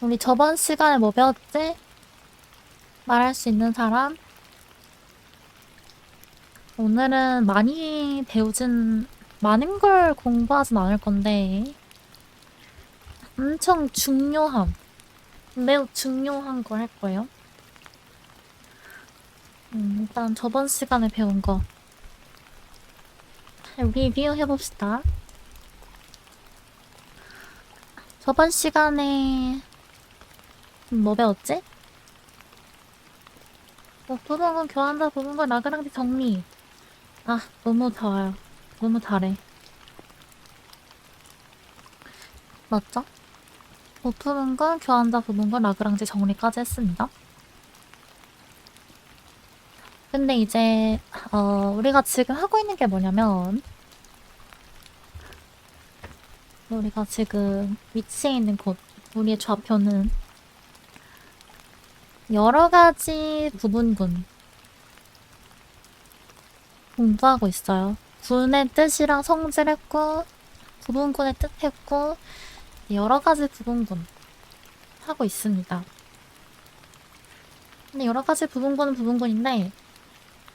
우리 저번 시간에 뭐 배웠지? 말할 수 있는 사람? 오늘은 많은 걸 공부하진 않을 건데, 엄청 매우 중요한 걸 할 거예요. 일단 저번 시간에 배운 거, 리뷰해봅시다. 저번 시간에, 뭐 배웠지? 부분군 교환자 부분군 라그랑지 정리. 아, 너무 좋아요. 너무 잘해. 맞죠? 부분군 교환자 부분군 라그랑지 정리까지 했습니다. 근데 이제 우리가 지금 하고 있는 게 뭐냐면 우리가 지금 위치해 있는 곳 우리의 좌표는 여러 가지 부분군 공부하고 있어요. 군의 뜻이랑 성질했고 부분군의 뜻했고 여러 가지 부분군 하고 있습니다. 근데 여러 가지 부분군은 부분군인데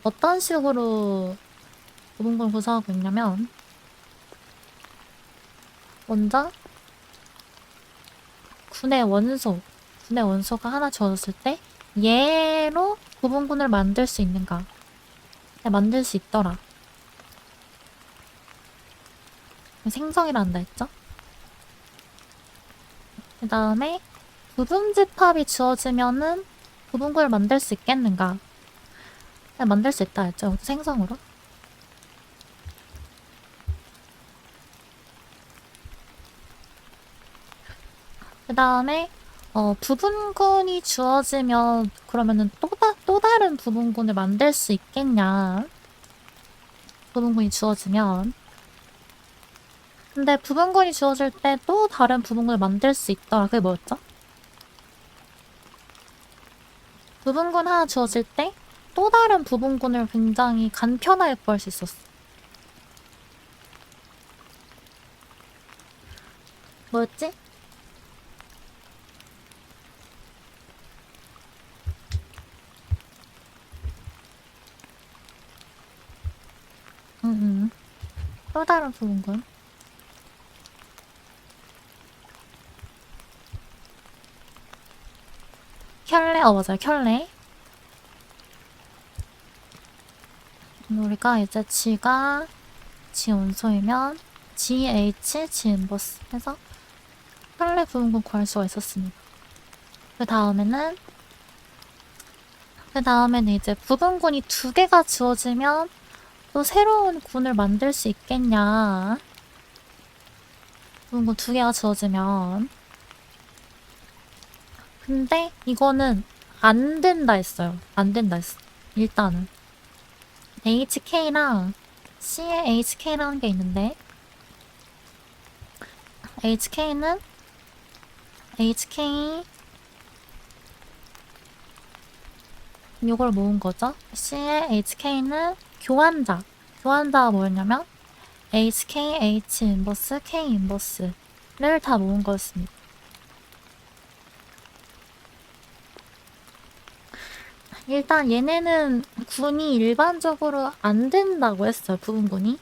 어떤 식으로 부분군을 구성하고 있냐면 먼저 군의 원소가 하나 주어졌을 때 얘로 부분군을 만들 수 있는가? 만들 수 있더라. 생성이라 한다 했죠? 그 다음에 부분집합이 주어지면은 부분군을 만들 수 있겠는가? 만들 수 있다 했죠? 생성으로. 그 다음에 부분군이 주어지면 그러면은 또 다른 부분군을 만들 수 있겠냐? 부분군이 주어지면. 근데 부분군이 주어질 때 또 다른 부분군을 만들 수 있더라. 그게 뭐였죠? 부분군 하나 주어질 때 또 다른 부분군을 굉장히 간편하게 구할 수 있었어. 뭐였지? 또 다른 부분군. 맞아요. 켤레. 우리가 이제 G가 G 원소이면 GH, G 인버스 해서 켤레 부분군 구할 수가 있었습니다. 그 다음에는 이제 부분군이 두 개가 주어지면 또 새로운 군을 만들 수 있겠냐. 부분군 두 개가 주어지면. 근데 이거는 안 된다 했어요. 안 된다 했어. 일단은. HK랑 C에 HK라는 게 있는데 HK는 HK 이걸 모은 거죠. C의 HK는 교환자가 뭐였냐면 HK, H 인버스, K 인버스를 다 모은 거였습니다. 일단 얘네는 군이 일반적으로 안 된다고 했어요. 부분군이.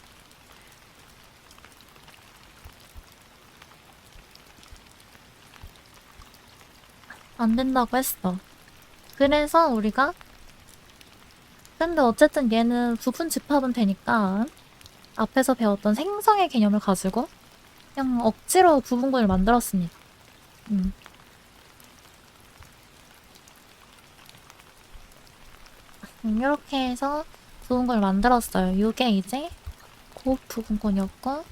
안 된다고 했어. 그래서 우리가 근데 어쨌든 얘는 부분 집합은 되니까 앞에서 배웠던 생성의 개념을 가지고 그냥 억지로 부분군을 만들었습니다. 이렇게 해서 부분군을 만들었어요. 이게 이제 곱 부분군이었고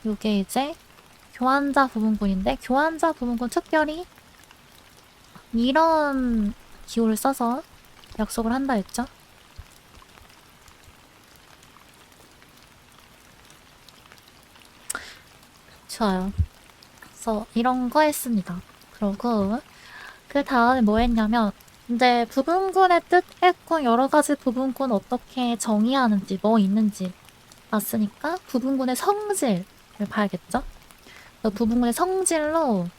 이게 이제 교환자 부분군인데 교환자 부분군 특별히 이런 기호를 써서 약속을 한다 했죠. 좋아요. 그래서 이런 거 했습니다. 그러고 그 다음에 뭐 했냐면 이제 부분군의 뜻 했고 여러 가지 부분군 어떻게 정의하는지 뭐 있는지 봤으니까 부분군의 성질을 봐야겠죠. 그 부분의 성질로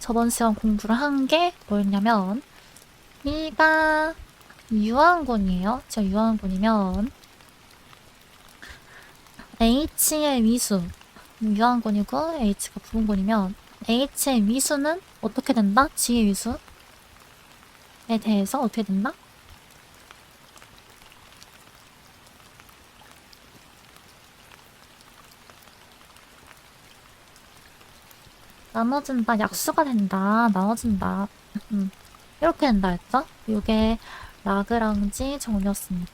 저번 시간 공부를 한 게 뭐였냐면 B가 유한군이에요. 저 유한군이면 H의 위수 유한군이고 H가 부분군이면 H의 위수는 어떻게 된다? G의 위수에 대해서 어떻게 된다? 나눠진다. 약수가 된다. 나눠진다. 이렇게 된다 했죠? 이게 라그랑지 정리였습니다.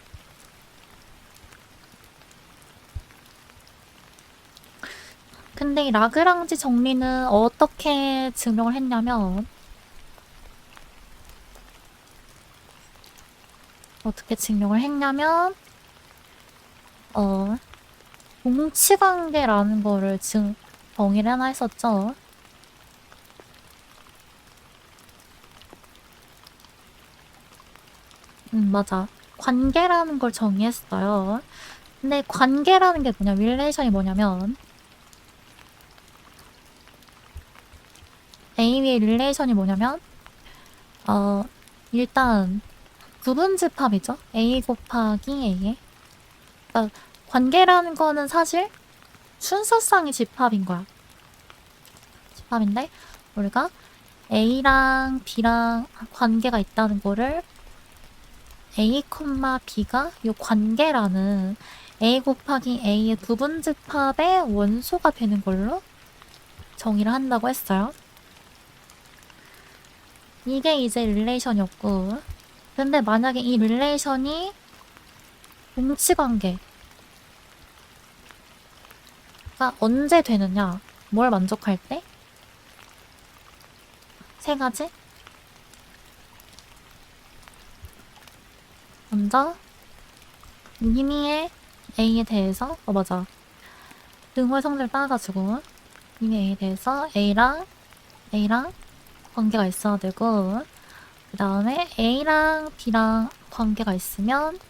근데 이 라그랑지 정리는 어떻게 증명을 했냐면 동치관계라는 거를 정의를 하나 했었죠. 맞아. 관계라는 걸 정의했어요. 근데 관계라는 게 뭐냐, 릴레이션이 뭐냐면 A의 릴레이션이 뭐냐면 일단 구분집합이죠. A 곱하기 A에. 그러니까 관계라는 거는 사실 순서상의 집합인 거야. 집합인데 우리가 A랑 B랑 관계가 있다는 거를 A, B가 이 관계라는 A 곱하기 A의 부분집합의 원소가 되는 걸로 정의를 한다고 했어요. 이게 이제 릴레이션이었고, 근데 만약에 이 릴레이션이 동치관계가 언제 되느냐, 뭘 만족할 때? 세 가지? 먼저 미미의 A에 대해서 맞아, 등호의 성질을 따가지고 미미 A에 대해서 A랑 관계가 있어야 되고, 그 다음에 A랑 B랑 관계가 있으면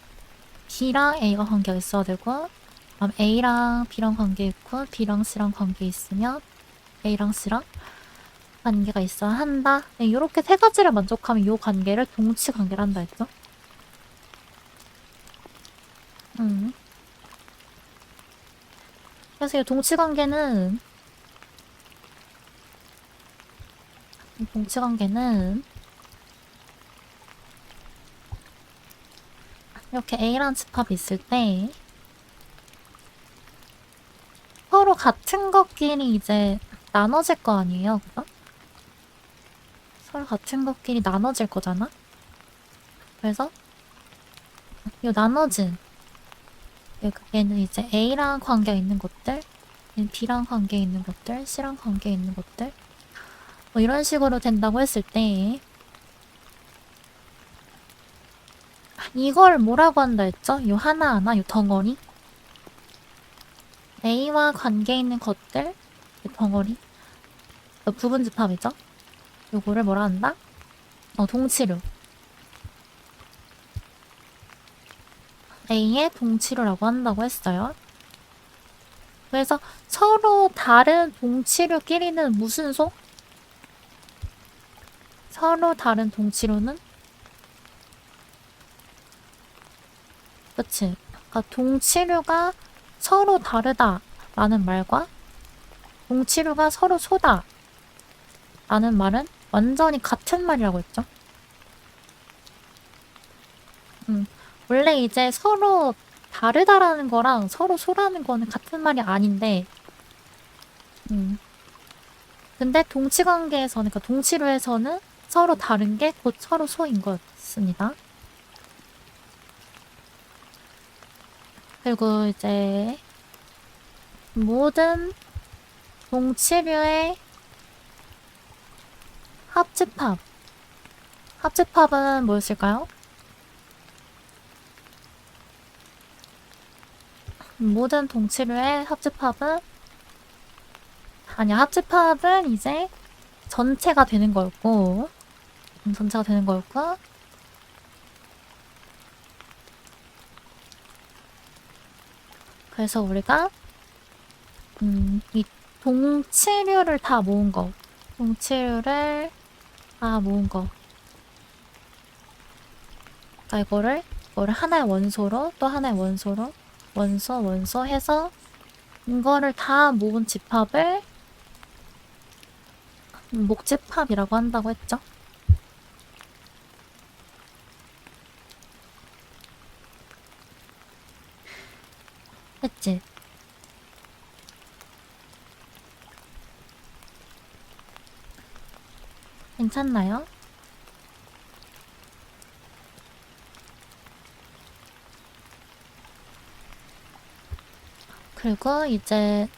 B랑 A가 관계가 있어야 되고, 그다음 A랑 B랑 관계 있고 B랑 C랑 관계 있으면 A랑 C랑 관계가 있어야 한다. 이렇게 세 가지를 만족하면 이 관계를 동치 관계를 한다 했죠. 그래서 이 동치 관계는 이렇게 A랑 집합이 있을 때 서로 같은 것끼리 이제 나눠질 거 아니에요, 그죠? 서로 같은 것끼리 나눠질 거잖아? 그래서 이 나눠진 얘는 이제 A랑 관계가 있는 것들, B랑 관계 있는 것들, C랑 관계 있는 것들, 뭐 이런 식으로 된다고 했을 때 이걸 뭐라고 한다 했죠? 요 하나하나, 요 덩어리, A와 관계 있는 것들, 요 덩어리, 부분집합이죠? 요거를 뭐라 한다? 동치류. A의 동치류라고 한다고 했어요. 그래서 서로 다른 동치류끼리는 무슨 소? 서로 다른 동치류는? 그치? 그러니까 동치류가 서로 다르다 라는 말과 동치류가 서로 소다 라는 말은 완전히 같은 말이라고 했죠. 원래 이제 서로 다르다라는 거랑 서로 소라는 거는 같은 말이 아닌데, 근데 동치관계에서는, 그러니까 동치류에서는 서로 다른 게 곧 서로 소인 것입니다. 그리고 이제 모든 동치류의 합집합은 뭐였을까요? 모든 동치류의 합집합은 이제 전체가 되는 거였고, 그래서 우리가 이 동치류를 다 모은 거, 동치류를 다 모은 거. 그러니까 이거를 하나의 원소로 또 하나의 원소로 원소 해서 이거를 다 모은 집합을 목집합이라고 한다고 했죠. 했지? 괜찮나요? 그리고 이제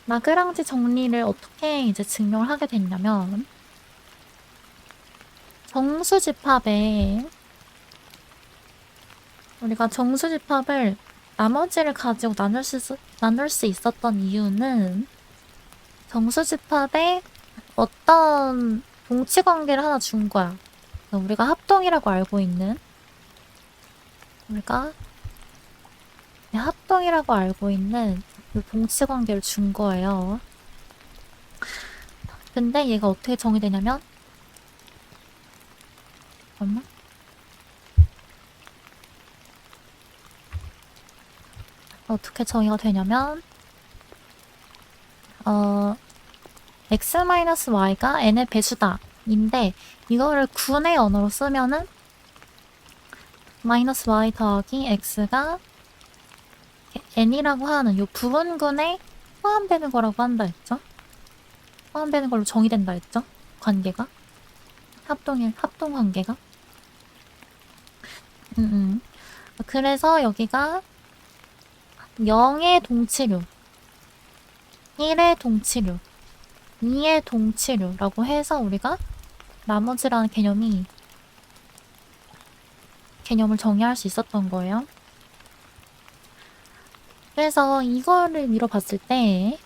라그랑지 정리를 어떻게 이제 증명을 하게 됐냐면 정수집합에 우리가 정수집합을 나머지를 가지고 나눌 수 있었던 이유는 정수집합에 어떤 동치관계를 하나 준 거야. 우리가 합동이라고 알고 있는 이 동치관계를 준 거예요. 근데 얘가 어떻게 정의되냐면 잠깐만. 어떻게 정의가 되냐면 x-y가 n의 배수다 인데 이거를 군의 언어로 쓰면은 마이너스 y 더하기 x가 n이라고 하는 요 부분군에 포함되는 거라고 한다 했죠? 포함되는 걸로 정의된다 했죠? 관계가 합동 관계가 그래서 여기가 0의 동치류 1의 동치류 2의 동치류라고 해서 우리가 나머지라는 개념을 정의할 수 있었던 거예요. 그래서 이거를 밀어봤을 때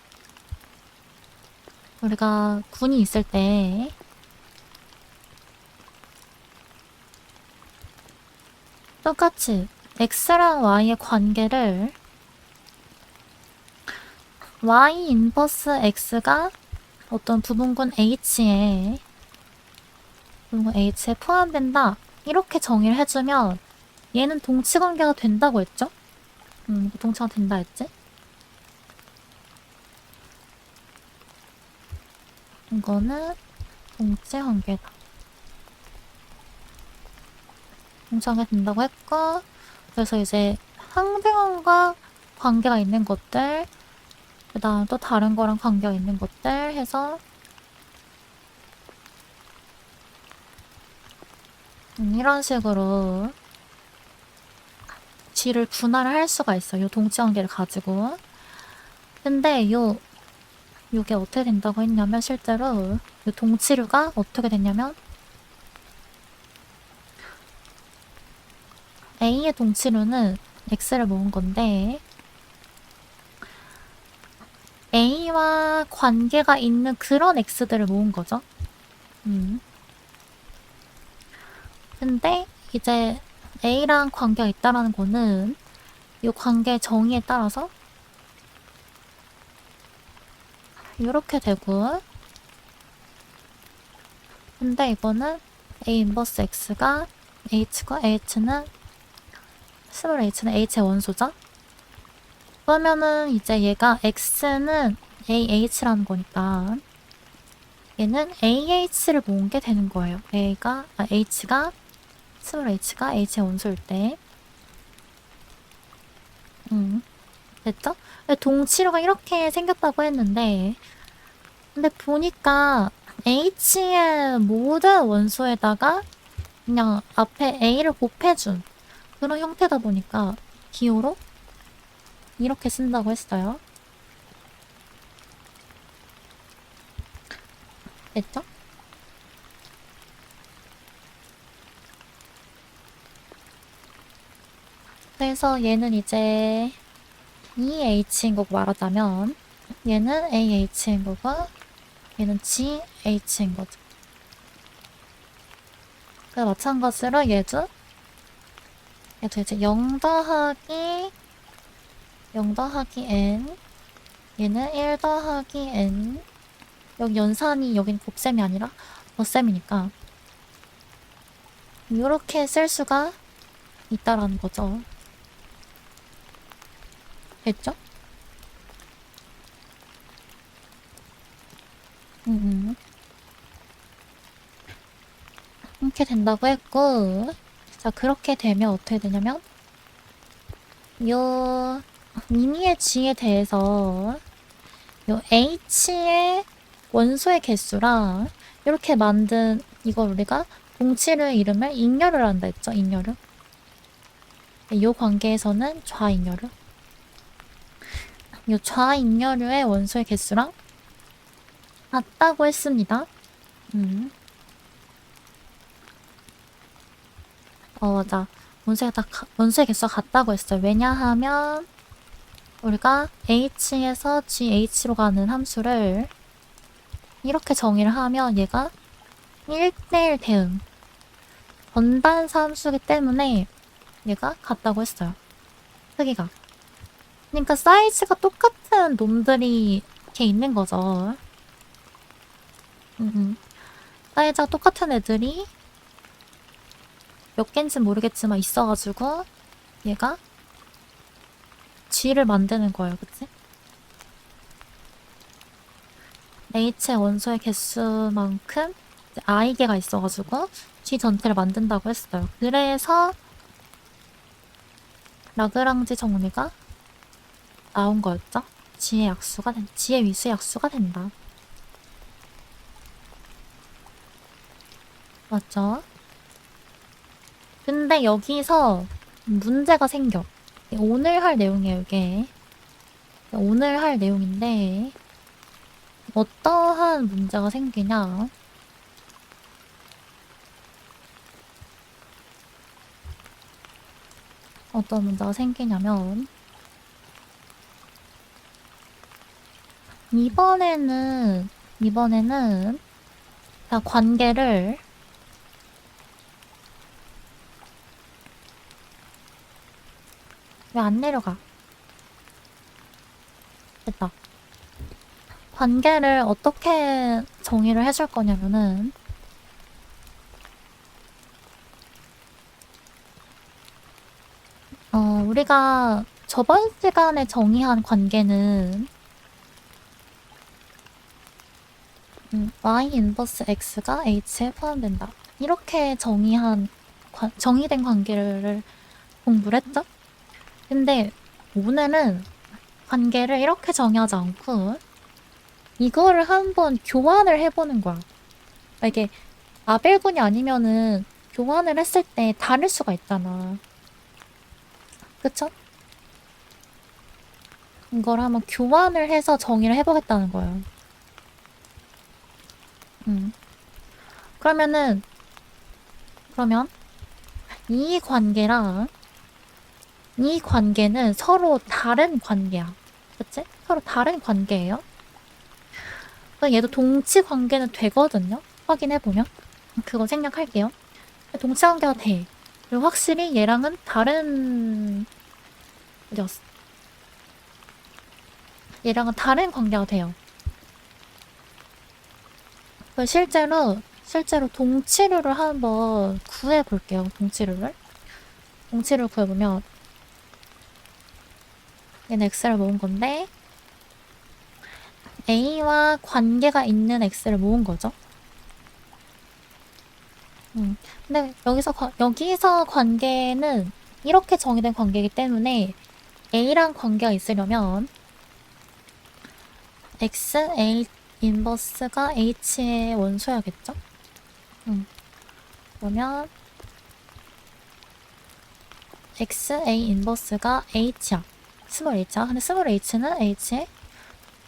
우리가 군이 있을 때 똑같이 x랑 y의 관계를 y 인버스 x가 어떤 부분군 h에 포함된다 이렇게 정의를 해주면 얘는 동치관계가 된다고 했죠? 동치가 된다 했지? 이거는 동치관계다. 동치관계 된다고 했고 그래서 이제 항등원과 관계가 있는 것들 그 다음 또 다른 거랑 관계가 있는 것들 해서 이런 식으로 G를 분할을 할 수가 있어요. 요 동치관계를 가지고. 근데 요게 어떻게 된다고 했냐면 실제로 요 동치류가 어떻게 됐냐면 A의 동치류는 X를 모은 건데 A와 관계가 있는 그런 X들을 모은 거죠. 근데 이제 A랑 관계가 있다라는 거는 이 관계 정의에 따라서 이렇게 되고 근데 이거는 A 인버스 X가 H고 H는 H의 원소죠? 그러면은 이제 얘가 X는 AH라는 거니까 얘는 AH를 모은 게 되는 거예요. H가 H의 원소일 때. 됐죠? 동치류가 이렇게 생겼다고 했는데 근데 보니까 H의 모든 원소에다가 그냥 앞에 A를 곱해준 그런 형태다 보니까 기호로 이렇게 쓴다고 했어요. 됐죠? 그래서 얘는 이제 EH인 거고 말하자면 얘는 AH인 거고 얘는 GH인 거죠. 그 마찬가지로 얘도 얘도 이제 0 더하기 n, 얘는 1 더하기 n. 여기 연산이 여긴 곱셈이 아니라 덧셈이니까 이렇게 쓸 수가 있다라는 거죠. 됐죠? 이렇게 된다고 했고, 자, 그렇게 되면 어떻게 되냐면, 요, 미니의 g에 대해서, 요 h의 원소의 개수랑, 이렇게 만든, 이걸 우리가 동치를 이름을 잉여를 한다 했죠, 잉여를. 요 관계에서는 좌잉여를. 요 좌잉여류의 원소의 개수랑 같다고 했습니다. 맞아. 원소의 개수가 같다고 했어요. 왜냐하면 우리가 h에서gh로 가는 함수를 이렇게 정의를 하면 얘가 1대1 대응 번반사 함수기 때문에 얘가 같다고 했어요. 크기가. 그러니까 사이즈가 똑같은 놈들이 이렇게 있는 거죠. 사이즈가 똑같은 애들이 몇 개인지 모르겠지만 있어가지고 얘가 G를 만드는 거예요. 그치? H의 원소의 개수만큼 I개가 있어가지고 G 전체를 만든다고 했어요. 그래서 라그랑지 정리가 나온 거였죠. G의 위수의 약수가 된다. 맞죠? 근데 여기서 문제가 생겨. 오늘 할 내용이에요, 이게. 오늘 할 내용인데 어떠한 문제가 생기냐. 어떤 문제가 생기냐면 이번에는 자, 관계를 왜 안 내려가? 됐다. 관계를 어떻게 정의를 해줄 거냐면은 우리가 저번 시간에 정의한 관계는 y 인버스 x가 h에 포함된다. 이렇게 정의된 관계를 공부를 했죠? 근데 오늘은 관계를 이렇게 정의하지 않고 이거를 한번 교환을 해보는 거야. 이게 아벨군이 아니면은 교환을 했을 때 다를 수가 있잖아. 그쵸? 이걸 한번 교환을 해서 정의를 해보겠다는 거예요. 그러면 이 관계는 서로 다른 관계야. 그치? 서로 다른 관계예요. 얘도 동치 관계는 되거든요. 확인해보면. 그거 생략할게요. 동치 관계가 돼. 그리고 확실히 얘랑은 다른 어디였어? 얘랑은 다른 관계가 돼요. 실제로 동치류를 한번 구해볼게요. 동치류를 구해보면 얘는 x를 모은 건데 a와 관계가 있는 x를 모은 거죠. 근데 여기서 관계는 이렇게 정의된 관계이기 때문에 a랑 관계가 있으려면 x, a 인버스가 h의 원소야겠죠? 그러면 x, a 인버스가 h야. 스몰 h야. 근데 스몰 h는 h의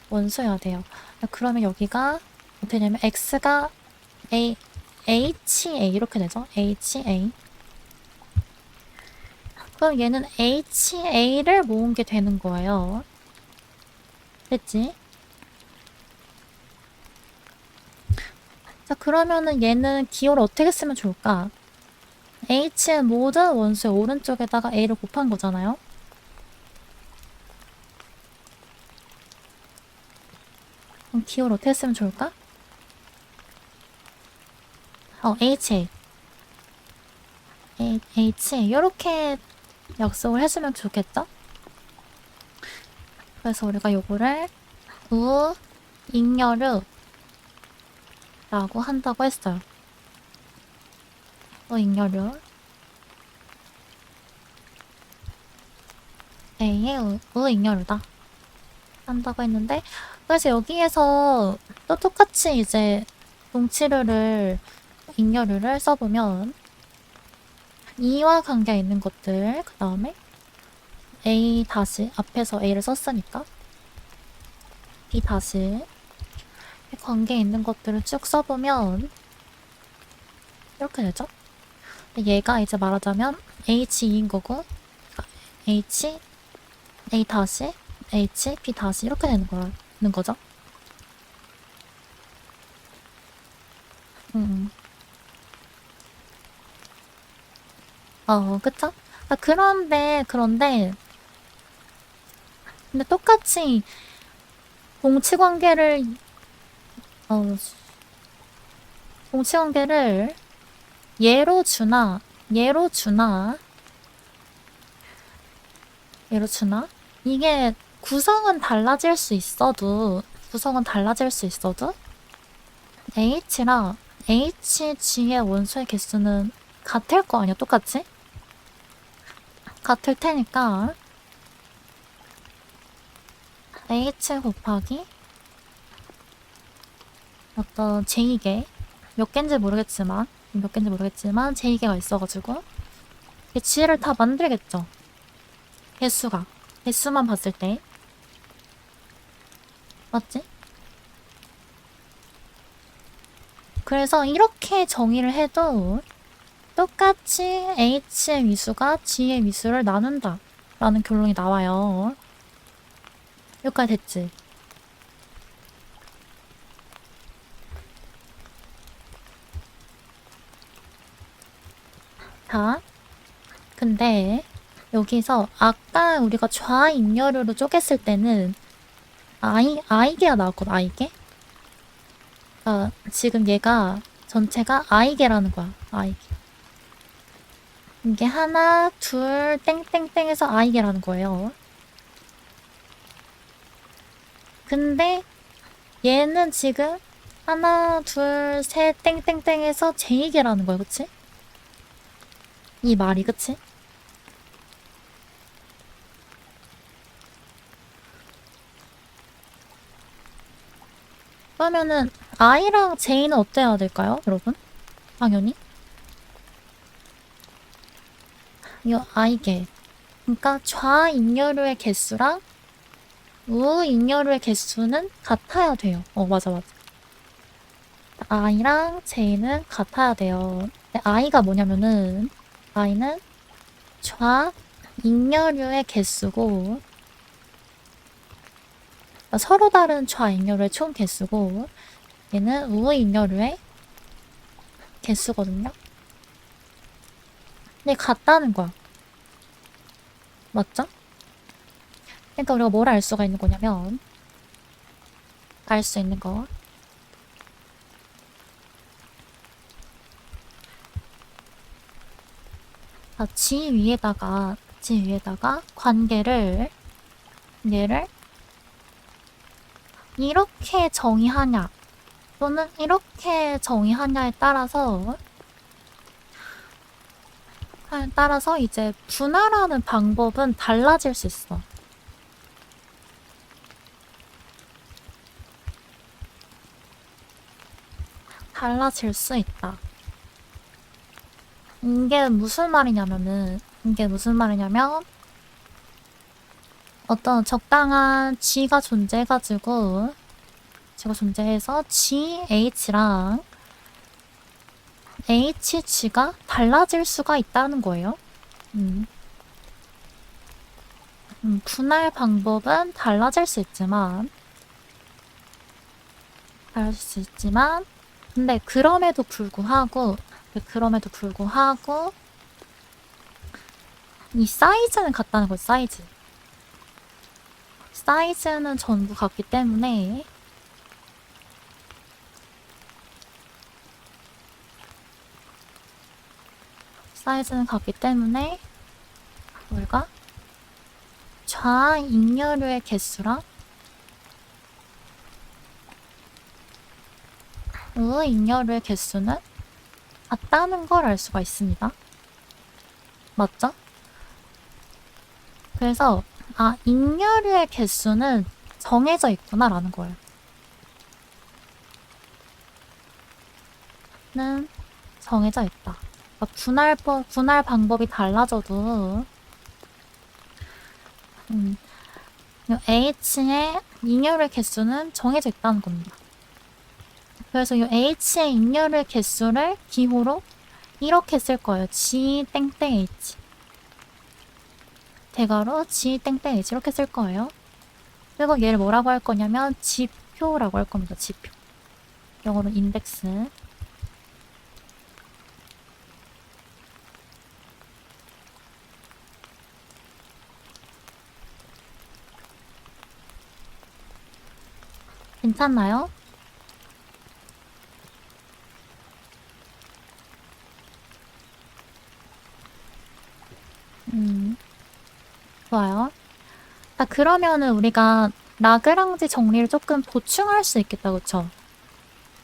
원소여야 돼요. 그러면 여기가 어떻게 되냐면 x가 HA 이렇게 되죠. HA. 그럼 얘는 HA를 모은 게 되는 거예요. 됐지? 자, 그러면은 얘는 기호를 어떻게 쓰면 좋을까? H의 모든 원수의 오른쪽에다가 A를 곱한 거잖아요. 그럼 기호를 어떻게 쓰면 좋을까? H 요렇게 약속을 해주면 좋겠죠? 그래서 우리가 요거를 잉여류라고 한다고 했어요. 잉여류 A의 잉여류다 한다고 했는데, 그래서 여기에서 또 똑같이 이제 동치류를 잉여류를 써보면 이와 관계 있는 것들, 그 다음에 A 다시 앞에서 A를 썼으니까 B 다시 관계 있는 것들을 쭉 써보면 이렇게 되죠. 얘가 이제 말하자면 H2인 거고, H, A 다시, H, B 다시 이렇게 되는 거죠. 그쵸? 그런데 근데 똑같이 동치관계를 어, 동치관계를 예로 주나 이게 구성은 달라질 수 있어도 H랑 HG의 원소의 개수는 같을 거 아니야, 똑같이? 같을 테니까 H 곱하기 어떤 제2개 몇 개인지 모르겠지만 제2개가 있어가지고 지혜를 다 만들겠죠. 개수만 봤을 때 맞지? 그래서 이렇게 정의를 해도 똑같이 H의 위수가 G의 위수를 나눈다 라는 결론이 나와요. 여기까지 됐지? 자, 근데 여기서 아까 우리가 좌익렬으로 쪼갰을 때는 아이개가 나왔거든, 아이개? 그러니까 지금 얘가 전체가 아이개라는 거야, 아이개. 이게 하나, 둘, 땡땡땡에서 아이개라는 거예요. 근데 얘는 지금 하나, 둘, 셋, 땡땡땡에서 제2개라는 거야, 그치? 이 말이, 그치? 그러면은 I랑 J는 어때야 될까요, 여러분? 당연히 이 I개, 그러니까 좌익렬의 개수랑 우익렬의 개수는 같아야 돼요. 맞아. I랑 J는 같아야 돼요. 근데 I가 뭐냐면은 I는 좌익렬의 개수고, 그러니까 서로 다른 좌익렬의 총 개수고, 얘는 우익렬의 개수거든요. 근데 같다는 거야. 맞죠? 그러니까 우리가 뭘 알 수가 있는 거냐면, 알 수 있는 거. G 위에다가 관계를, 얘를 이렇게 정의하냐, 또는 이렇게 정의하냐에 따라서 이제 분할하는 방법은 달라질 수 있어. 달라질 수 있다. 이게 무슨 말이냐면 어떤 적당한 G가 존재해서 GH랑 HG가 달라질 수가 있다는 거예요. 분할 방법은 달라질 수 있지만 근데 그럼에도 불구하고 이 사이즈는 같다는 거지, 사이즈. 사이즈는 전부 같기 때문에 뭘까? 좌익렬의 개수랑 우익렬의 개수는 같다는 걸 알 수가 있습니다. 맞죠? 그래서 익렬의 개수는 정해져 있구나라는 거예요. 는 정해져 있다. 그러니까 분할 방법이 달라져도 H의 익렬의 개수는 정해져 있다는 겁니다. 그래서 이 H의 익렬의 개수를 기호로 이렇게 쓸 거예요. G 땡땡 H. 대괄호 G 땡땡 H 이렇게 쓸 거예요. 그리고 얘를 뭐라고 할 거냐면 지표라고 할 겁니다. 지표. 영어로 인덱스. 괜찮나요? 좋아요. 그러면은 우리가 라그랑지 정리를 조금 보충할 수 있겠다, 그쵸?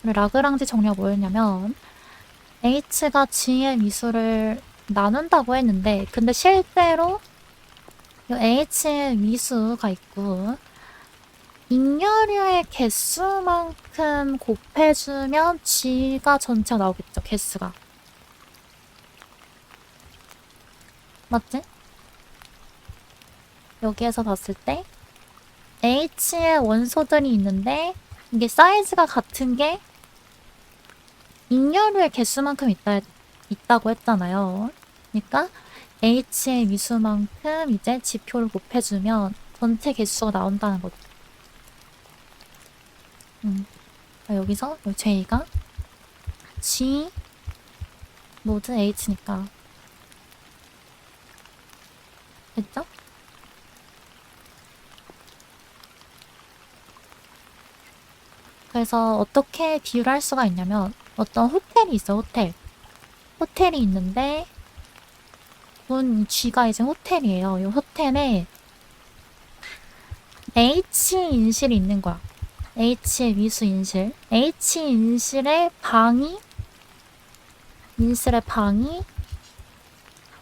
라그랑지 정리가 뭐였냐면 H가 G의 미수를 나눈다고 했는데 근데 실제로 H의 미수가 있고 익렬의 개수만큼 곱해주면 G가 전체가 나오겠죠, 개수가. 맞지? 여기에서 봤을 때 H의 원소들이 있는데 이게 사이즈가 같은 게 익렬의 개수만큼 있다고 했잖아요. 그러니까 H의 미수만큼 이제 지표를 곱해주면 전체 개수가 나온다는 거죠. 여기서 J가 G 모드 H니까 됐죠? 그래서 어떻게 비유를 할 수가 있냐면 어떤 호텔이 있어, 호텔이 있는데 G가 이제 호텔이에요. 이 호텔에 H인실이 있는 거야. H의 미수 인실. H인실의 방이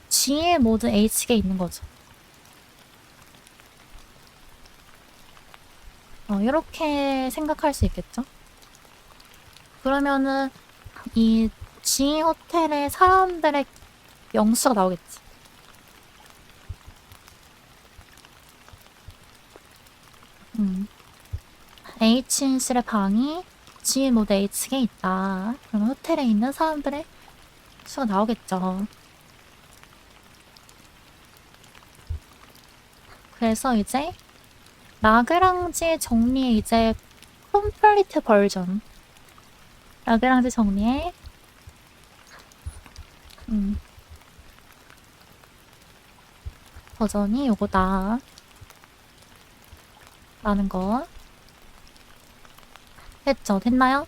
G의 모든 H가 있는 거죠. 이렇게 생각할 수 있겠죠? 그러면은 이 G 호텔의 사람들의 명수가 나오겠지. H인실의 방이 G 모드 H에 있다. 그러면 호텔에 있는 사람들의 수가 나오겠죠. 그래서 이제 라그랑지 정리의 이제 컴플리트 버전. 라그랑지 정리의 버전이 요거다. 라는 거. 됐죠? 됐나요?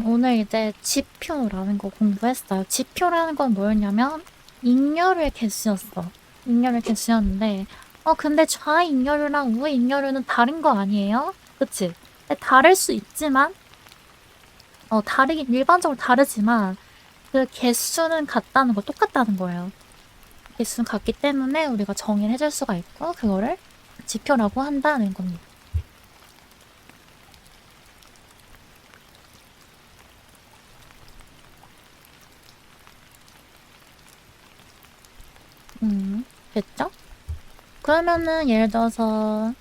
오늘 이제 지표라는 거 공부했어요. 지표라는 건 뭐였냐면 익렬의 개수였어. 익렬의 개수였는데 근데 좌익렬유랑 우익렬유는 다른 거 아니에요? 그치? 다를 수 있지만 일반적으로 다르지만 그 개수는 같다는 거, 똑같다는 거예요. 개수는 같기 때문에 우리가 정의를 해줄 수가 있고 그거를 지표라고 한다는 겁니다. 됐죠? 그러면은 예를 들어서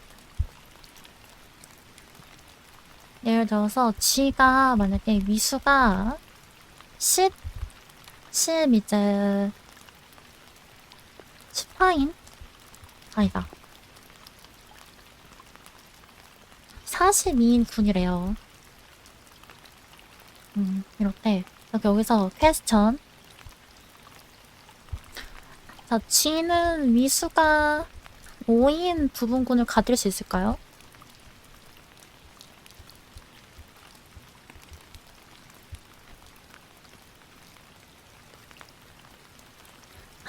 G가 만약에 미수가 10 이제 10파인? 아니다. 42인 군이래요. 이렇대. 여기서 퀘스천. 자, G는 위수가 5인 부분군을 가질 수 있을까요?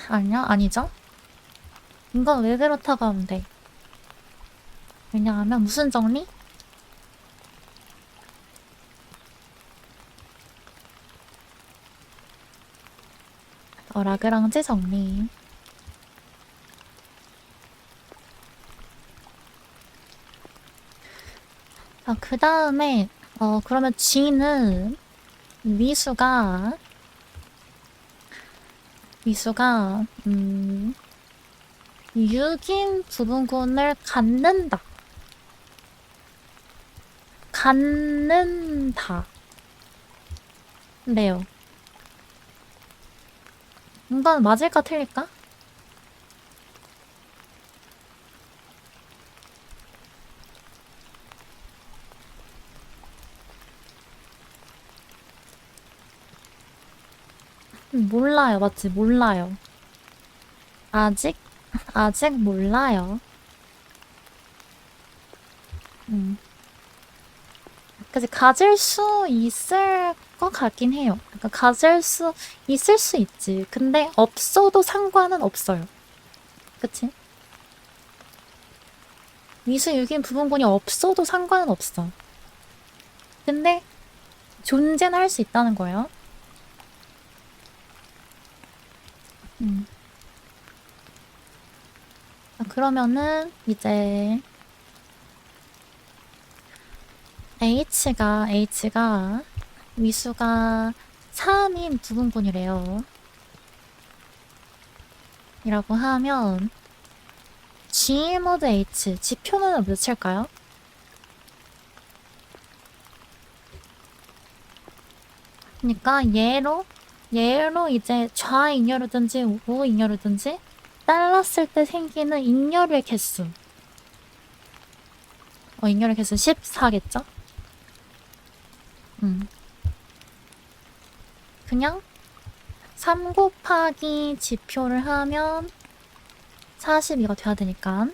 아니야? 아니죠? 이건 왜 그렇다고 하면 돼. 왜냐하면 무슨 정리? 라그랑제 정리. 그 다음에 그러면 G는 위수가 6인 부분군을 갖는다. 갖는다. 네요. 이건 맞을까 틀릴까? 몰라요. 맞지? 몰라요. 아직 몰라요. 그치, 가질 수 있을 것 같긴 해요. 그러니까 가질 수 있을 수 있지. 근데 없어도 상관은 없어요. 그치? 미수 6인 부분군이 없어도 상관은 없어. 근데 존재는 할 수 있다는 거예요. 그러면은 이제 H가 위수가 3인 부분군이래요. 이라고 하면 G 모드 H 지표는 몇일까요? 그러니까 얘로 이제 좌잉여류든지 우잉여류든지 잘랐을 때 생기는 잉여류의 개수. 잉여류의 개수 14겠죠? 그냥 3 곱하기 지표를 하면 42가 돼야 되니까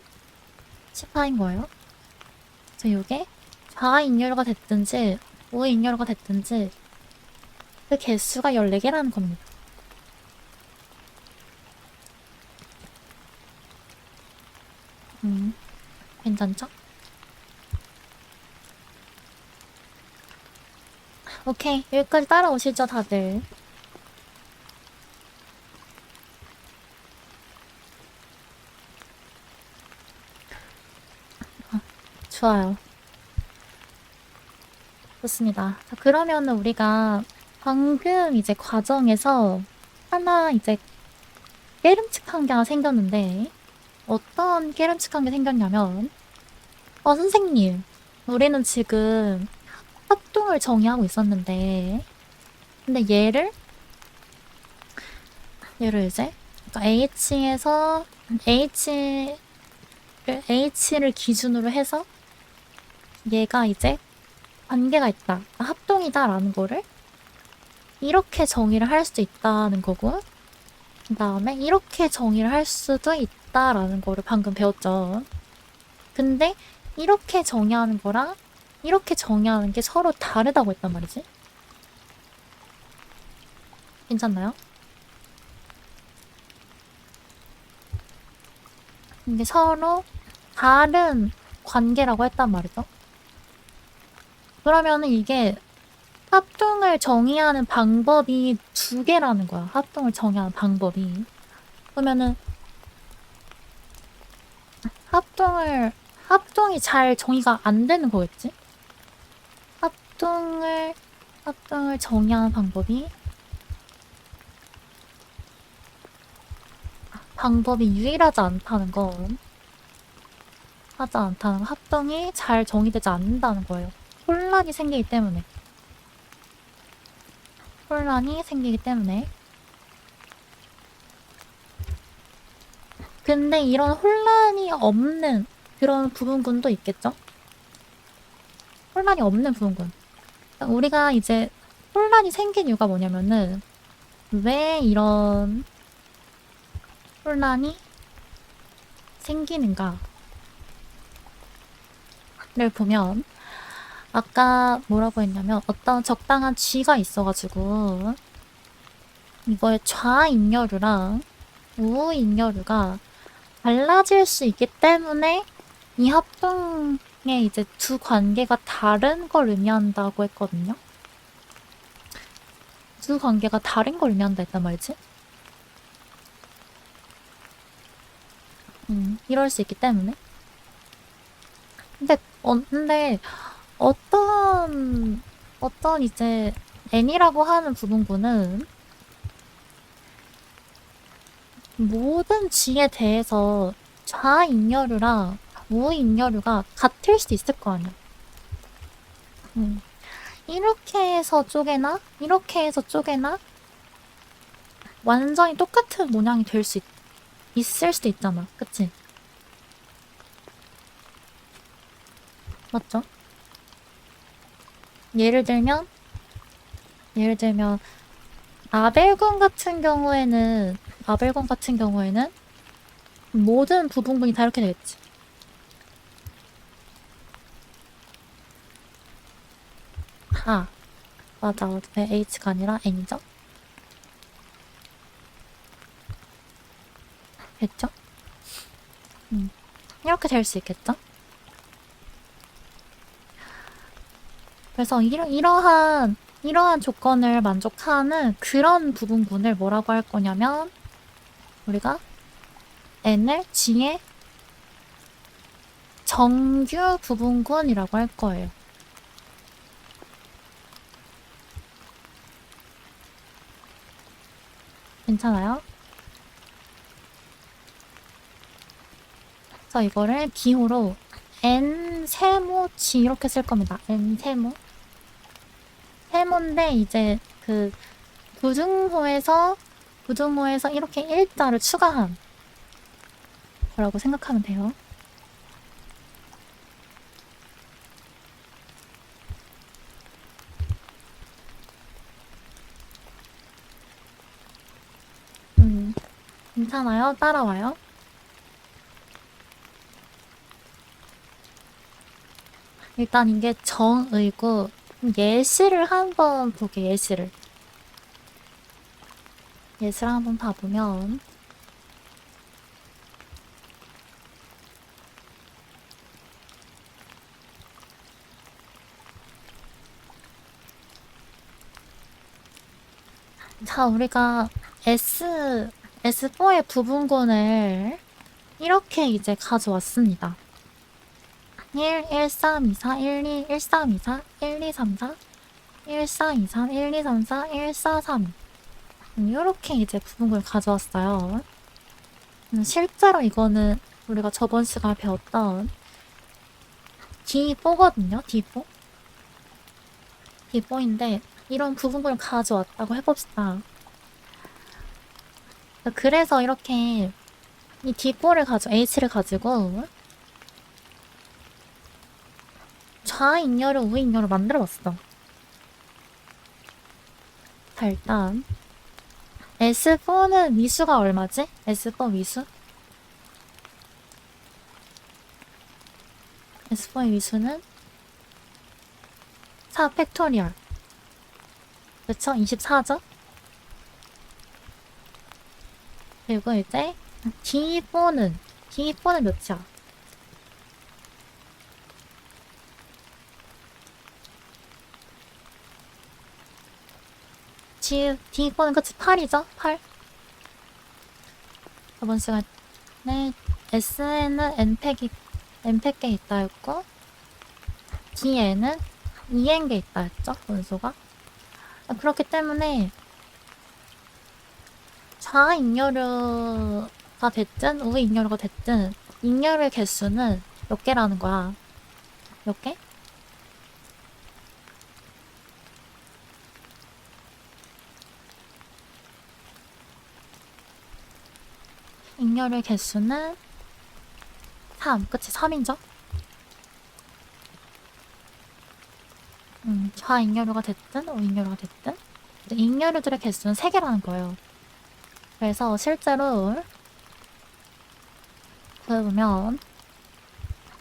18인 거예요. 그래서 이게 좌잉여류가 됐든지 우잉여류가 됐든지 그 개수가 14개라는 겁니다. 괜찮죠? 오케이, 여기까지 따라오시죠, 다들. 좋아요. 좋습니다. 자, 그러면은 우리가 방금 이제 과정에서 하나 이제 깨름칙한 게 하나 생겼는데, 어떤 깨름칙한 게 생겼냐면, 선생님, 우리는 지금 합동을 정의하고 있었는데, 근데 얘를 이제 그러니까 H를 기준으로 해서 얘가 이제 관계가 있다, 그러니까 합동이다라는 거를 이렇게 정의를 할 수 있다는 거고, 그 다음에 이렇게 정의를 할 수도 있다라는 거를 방금 배웠죠. 근데 이렇게 정의하는 거랑 이렇게 정의하는 게 서로 다르다고 했단 말이지. 괜찮나요? 이게 서로 다른 관계라고 했단 말이죠. 그러면은 이게 합동을 정의하는 방법이 2개라는 거야. 합동을 정의하는 방법이. 그러면은 합동이 잘 정의가 안 되는 거겠지? 합동을 정의하는 방법이 유일하지 않다는 건, 합동이 잘 정의되지 않는다는 거예요. 혼란이 생기기 때문에. 근데 이런 혼란이 없는 그런 부분군도 있겠죠? 혼란이 없는 부분군. 우리가 이제 혼란이 생긴 이유가 뭐냐면은 왜 이런 혼란이 생기는가를 보면 아까 뭐라고 했냐면 어떤 적당한 쥐가 있어가지고 이거의 좌잉여류랑 우잉여류가 달라질 수 있기 때문에 이 합동의 이제 두 관계가 다른 걸 의미한다고 했거든요. 두 관계가 다른 걸 의미한다 했단 말이지. 이럴 수 있기 때문에. 근데 어떤 이제 N이라고 하는 부분군은 모든 G에 대해서 좌잉여류랑 우잉여류가 같을 수도 있을 거 아니야. 이렇게 해서 쪼개나 이렇게 해서 쪼개나 완전히 똑같은 모양이 될 수 있을 수도 있잖아. 그치? 맞죠? 예를 들면 아벨군 같은 경우에는 모든 부분군이 다 이렇게 되겠지. 아, 맞아. 왜 H가 아니라 N이죠? 됐죠? 이렇게 될 수 있겠죠? 그래서 이러한 조건을 만족하는 그런 부분군을 뭐라고 할 거냐면 우리가 N을 G의 정규 부분군이라고 할 거예요. 괜찮아요? 그래서 이거를 기호로 N 세모 G 이렇게 쓸 겁니다. N 세모. 세모인데 이제 그 부등호에서 이렇게 일자를 추가한 거라고 생각하면 돼요. 괜찮아요? 따라와요? 일단 이게 정의고 예시를 한번 보게. 예시를 한번 봐보면 자, 우리가 S4의 부분군을 이렇게 이제 가져왔습니다. 1, 1, 3, 2, 4, 1, 2, 1, 3, 2, 4, 1, 2, 3, 4, 1, 4, 2, 3, 1, 2, 3, 4, 1, 4, 3. 이렇게 이제 부분군을 가져왔어요. 실제로 이거는 우리가 저번 시간에 배웠던 D4거든요. D4. D4인데 이런 부분군을 가져왔다고 해봅시다. 그래서 이렇게 이 D4를 H를 가지고 좌잉여를 우잉여를 만들어봤어. 자, 일단 S4는 미수가 얼마지? S4 미수? S4의 미수는 4 팩토리얼. 그쵸? 24죠? 그리고 이제 D4는 몇이야? D4는 그치? 8이죠? 8. 저번 시간에 S에는 N팩에 있다 했고 D에는 EN게 있다 했죠? 원소가. 그렇기 때문에 좌잉여류가 됐든 우잉여류가 됐든 잉여류의 개수는 몇 개라는 거야. 몇 개? 잉여류의 개수는 3. 그치? 3인죠? 좌잉여류가 됐든 우잉여류가 됐든 잉여류들의 개수는 3개라는 거예요. 그래서 실제로 보면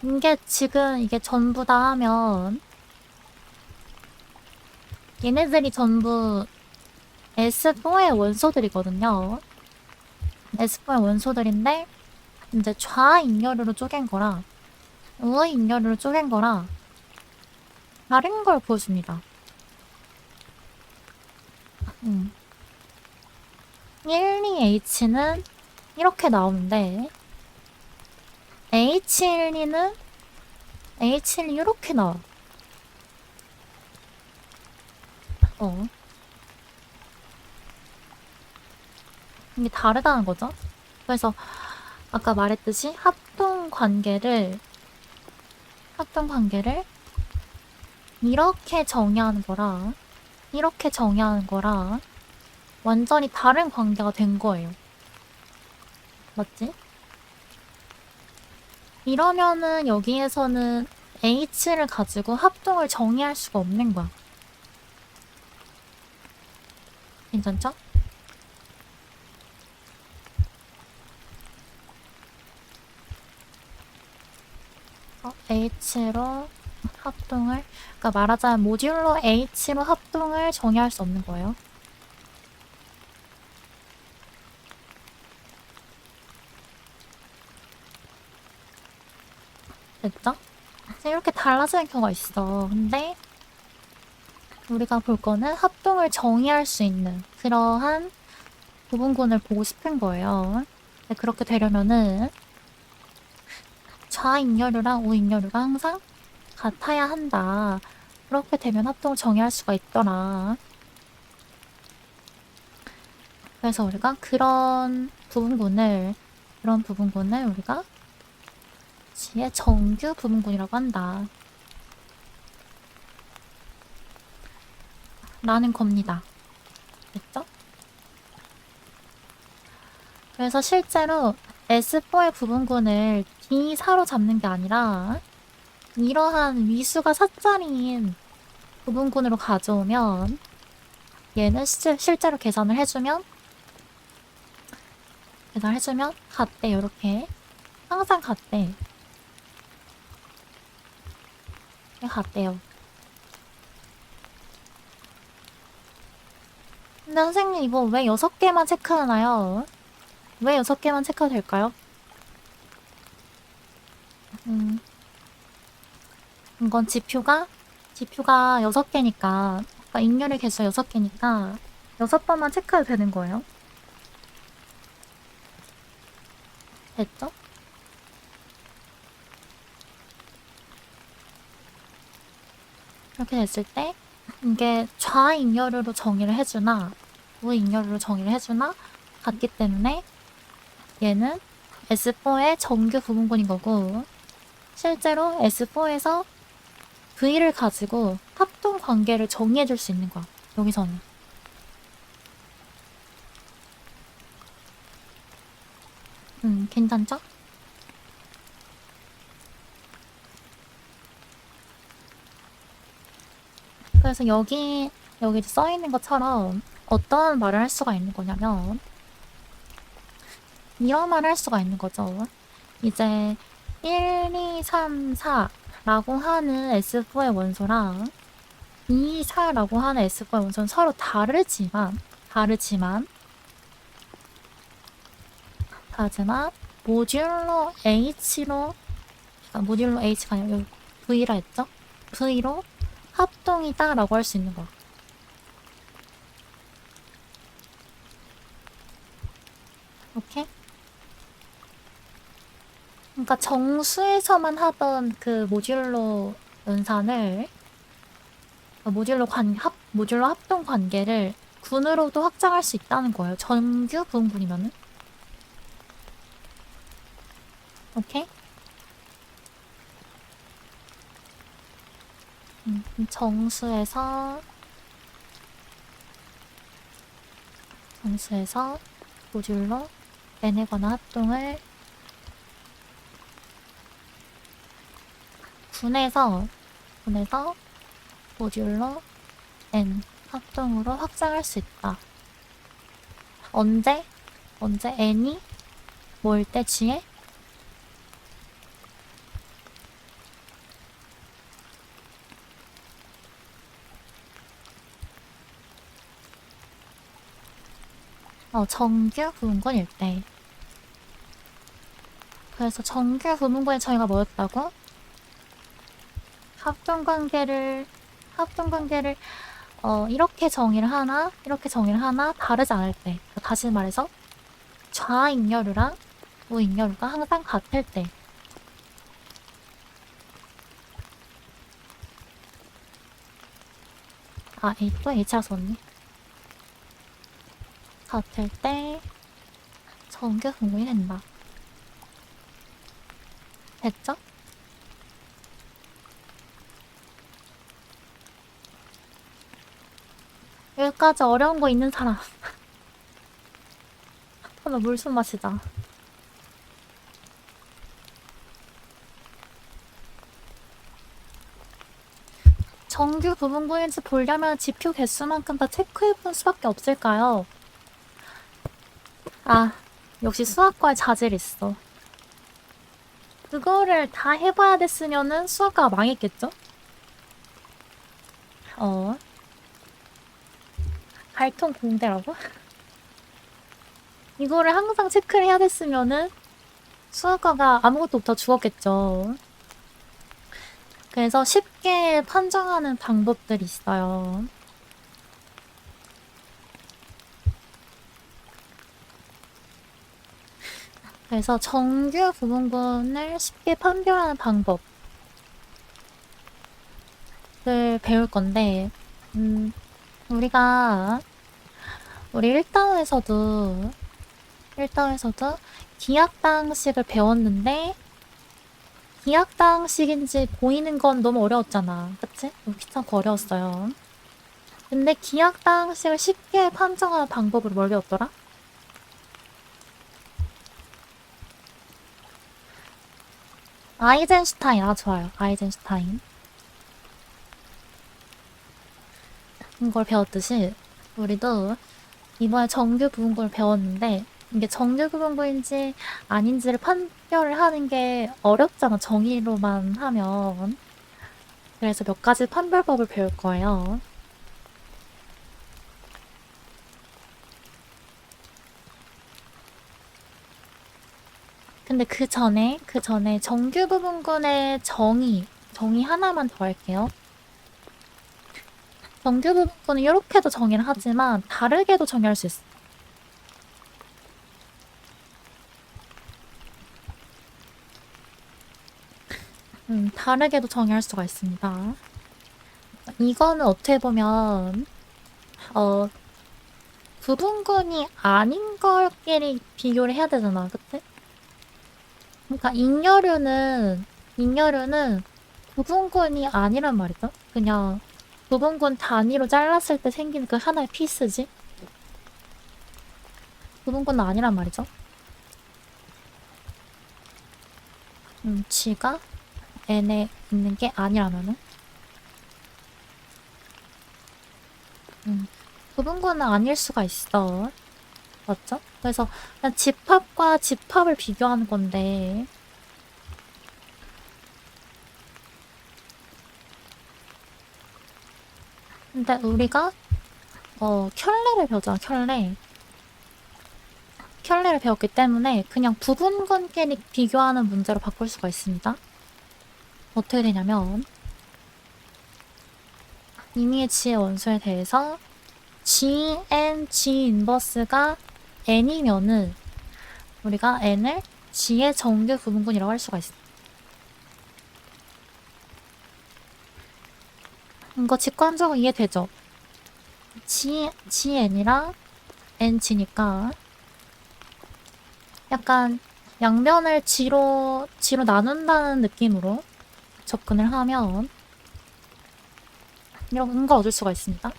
이게 지금 이게 전부 다 하면 얘네들이 전부 S4의 원소들이거든요. S4의 원소들인데 이제 좌잉여류로 쪼갠 거랑 우잉여류로 쪼갠 거랑 다른 걸 보여줍니다. 12H는 이렇게 나오는데 H12는 H12 이렇게 나와. 이게 다르다는 거죠. 그래서 아까 말했듯이 합동 관계를 이렇게 정의하는 거랑 이렇게 정의하는 거랑 완전히 다른 관계가 된 거예요. 맞지? 이러면은 여기에서는 H를 가지고 합동을 정의할 수가 없는 거야. 괜찮죠? H로 합동을, 그러니까 말하자면 모듈로 H로 합동을 정의할 수 없는 거예요. 됐죠? 이렇게 달라지는 경우가 있어. 근데 우리가 볼 거는 합동을 정의할 수 있는 그러한 부분군을 보고 싶은 거예요. 근데 그렇게 되려면은 좌잉여류랑 우잉여류가 항상 같아야 한다. 그렇게 되면 합동을 정의할 수가 있더라. 그래서 우리가 그런 부분군을 우리가 지의 정규 부분군이라고 한다. 라는 겁니다. 됐죠? 그래서 실제로 S4의 부분군을 D사로 잡는 게 아니라 이러한 위수가 4짜리인 부분군으로 가져오면 얘는 실제로 계산을 해주면 같대. 이렇게 항상 같대. 같대요. 근데 선생님 이거 왜 6개만 체크하나요? 왜 6개만 체크해도 될까요? 이건 지표가 6개니까, 그러니까 잉여의 개수가 6개니까 6번만 체크해도 되는 거예요. 됐죠? 이렇게 됐을 때 이게 좌잉여류로 정의를 해주나 우잉여류로 정의를 해주나 같기 때문에 얘는 S4의 정규 부분군인 거고, 실제로 S4에서 V를 가지고 합동 관계를 정의해줄 수 있는 거야. 여기서는. 괜찮죠? 그래서 여기 써있는 것처럼 어떤 말을 할 수가 있는 거냐면 이런 말을 할 수가 있는 거죠. 이제 1, 2, 3, 4라고 하는 S4의 원소랑 2, 4라고 하는 S4의 원소는 서로 다르지만 모듈로 H로, 모듈로 H가 아니라 V라 했죠? V로 합동이다 라고 할 수 있는 거야. 오케이? 그러니까 정수에서만 하던 그 모듈로 연산을, 모듈로 합동 관계를 군으로도 확장할 수 있다는 거예요. 정규 부분군이면은. 오케이? 정수에서 모듈로 N이거나 합동을 군에서 모듈러 n 합동으로 확장할 수 있다. 언제? n이 뭐일 때 g에? 정규 부분권일 때. 그래서 정규 부분권의 저희가 뭐였다고? 합동관계를 이렇게 정의를 하나, 이렇게 정의를 하나, 다르지 않을 때. 다시 말해서, 좌잉여류랑 우잉여류가 항상 같을 때. 또 H라 썼네. 같을 때, 정규 분군이 된다. 됐죠? 여기까지 어려운 거 있는 사람. 나 물숨 마시자. 정규 부분군인지 보려면 지표 개수만큼 다 체크해본 수밖에 없을까요? 역시 수학과에 자질 있어. 그거를 다 해봐야 됐으면은 수학과가 망했겠죠? 갈통 공대라고? 이거를 항상 체크를 해야 됐으면은 수학과가 아무것도 없다 죽었겠죠. 그래서 쉽게 판정하는 방법들이 있어요. 그래서 정규 부분군을 쉽게 판별하는 방법을 배울 건데, 우리 1단에서도 기하당식을 배웠는데, 기하당식인지 보이는 건 너무 어려웠잖아. 그치? 너무 귀찮고 어려웠어요. 근데 기하당식을 쉽게 판정하는 방법으로 뭘 배웠더라? 아이젠슈타인. 좋아요. 아이젠슈타인. 이걸 배웠듯이 우리도 이번에 정규 부분군을 배웠는데 이게 정규 부분군인지 아닌지를 판별을 하는 게 어렵잖아. 정의로만 하면. 그래서 몇 가지 판별법을 배울 거예요. 근데 그 전에 정규 부분군의 정의 하나만 더 할게요. 정규 부분군은 이렇게도 정의를 하지만 다르게도 정의할 수 있어. 다르게도 정의할 수가 있습니다. 이거는 어떻게 보면 부분군이 아닌 걸끼리 비교를 해야 되잖아, 그치? 그러니까 잉여류는 부분군이 아니란 말이죠. 그냥 부분군 단위로 잘랐을 때 생긴 그 하나의 피스지. 부분군은 아니란 말이죠. G가 N에 있는 게 아니라면은 부분군은 아닐 수가 있어. 맞죠? 그래서 그냥 집합과 집합을 비교하는 건데 근데 우리가 켤레를 배우잖아. 켤레를 배웠기 때문에 그냥 부분군끼리 비교하는 문제로 바꿀 수가 있습니다. 어떻게 되냐면 이미의 G의 원소에 대해서 Gn, G 인버스가 N이면은 우리가 N을 G의 정규 부분군이라고 할 수가 있어. 이거 직관적으로 이해되죠? Gn이랑 NG니까 약간 양면을 G로 나눈다는 느낌으로 접근을 하면 이런 걸 얻을 수가 있습니다.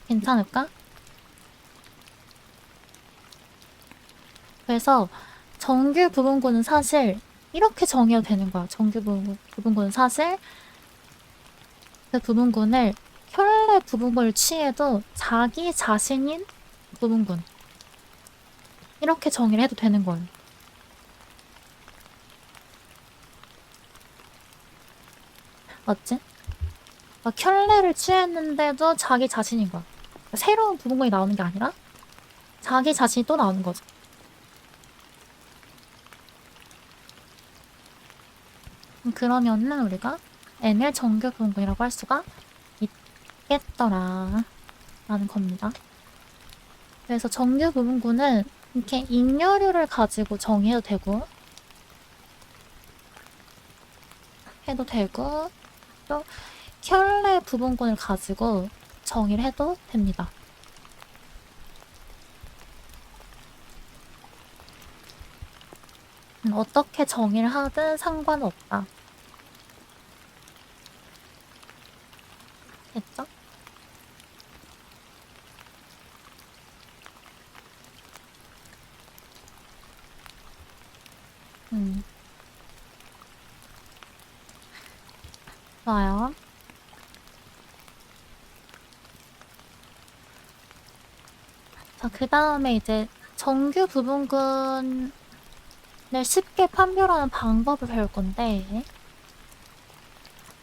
괜찮을까? 그래서 정규 부분군은 사실 이렇게 정해도 되는 거야. 정규 부분군은 사실 그 부분군을 켤레 부분군을 취해도 자기 자신인 부분군 이렇게 정의를 해도 되는 거예요. 맞지? 켤레를 취했는데도 자기 자신인 거야. 새로운 부분군이 나오는 게 아니라 자기 자신이 또 나오는 거죠. 그러면은 우리가 n을 정규 부분군이라고 할 수가 있겠더라 라는 겁니다. 그래서 정규 부분군은 이렇게 잉여류를 가지고 정의해도 되고 또 켤레 부분군을 가지고 정의를 해도 됩니다. 어떻게 정의를 하든 상관은 없다. 됐죠? 좋아요. 자, 그 다음에 이제 정규 부분군을 쉽게 판별하는 방법을 배울 건데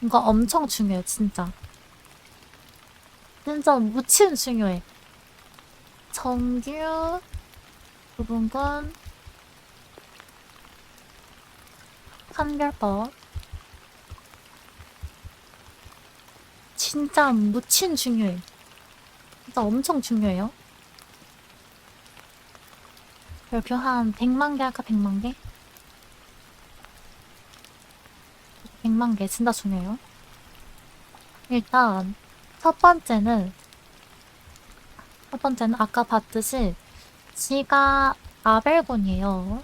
이거 엄청 중요해요, 진짜. 진짜 무치는 중요해. 정규 부분군 판별법. 진짜 무친 중요해. 진짜 엄청 중요해요. 별표 한 100만 개 할까? 100만 개? 100만 개 진짜 중요해요. 일단 첫 번째는 아까 봤듯이 지가 아벨곤이에요.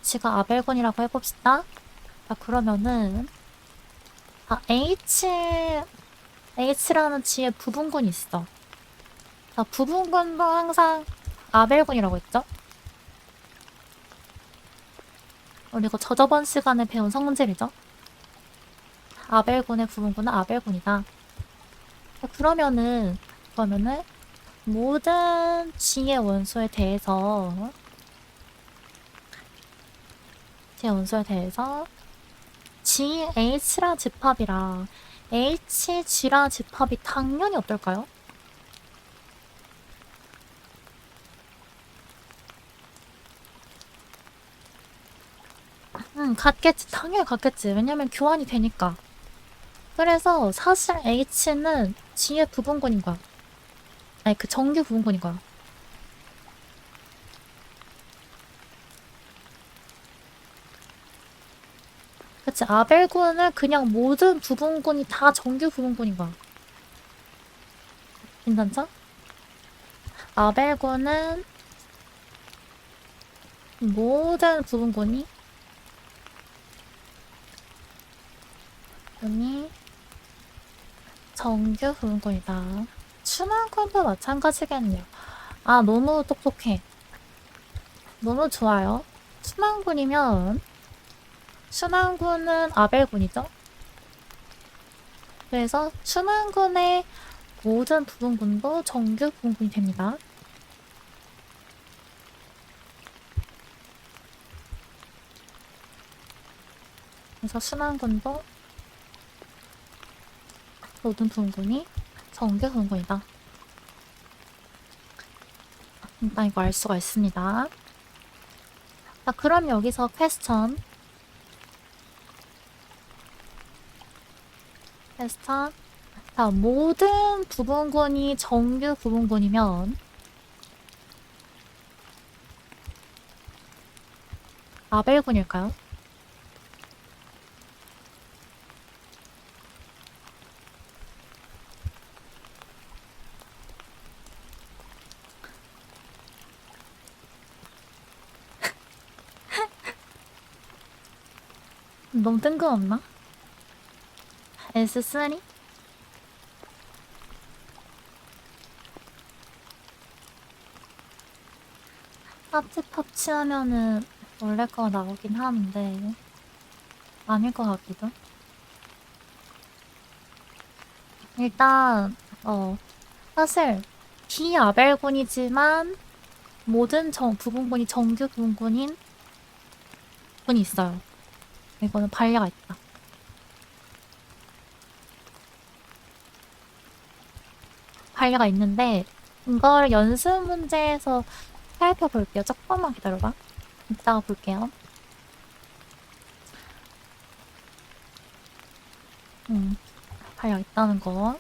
지가 아벨곤이라고 해봅시다. 자, 그러면은 H라는 지에 부분군이 있어. 자, 부분군도 항상 아벨곤이라고 했죠? 우리 이거 저저번 시간에 배운 성질이죠? 아벨곤의 부분군은 아벨곤이다. 그러면은 모든 G의 원소에 대해서 GH랑 집합이랑 HG랑 집합이 당연히 어떨까요? 같겠지. 당연히 같겠지. 왜냐면 교환이 되니까. 그래서 사실 H는 G의 부분군인 거야. 아니, 그 정규 부분군인 거야. 그치. 아벨군은 그냥 모든 부분군이 다 정규 부분군인 거야. 괜찮죠? 아벨군은 모든 부분군이 정규 부분군이다. 순환군도 마찬가지겠네요. 아, 너무 똑똑해. 너무 좋아요. 순환군은 아벨군이죠? 그래서 순환군의 모든 부분군도 정규 부분군이 됩니다. 그래서 순환군도 모든 부분군이 정규 부분군이다. 일단 이거 알 수가 있습니다. 자, 그럼 여기서 퀘스천. 자, 모든 부분군이 정규 부분군이면 아벨군일까요? 너무 뜬금없나? S3? 팝치 하면은 원래 거 나오긴 하는데 아닐 것 같기도. 일단 사실 비아벨군이지만 모든 부분군이 정규 부분군인 분이 있어요. 이거는 반려가 있다. 반려가 있는데 이걸 연습 문제에서 살펴볼게요. 조금만 기다려봐. 이따가 볼게요. 반려 있다는 거.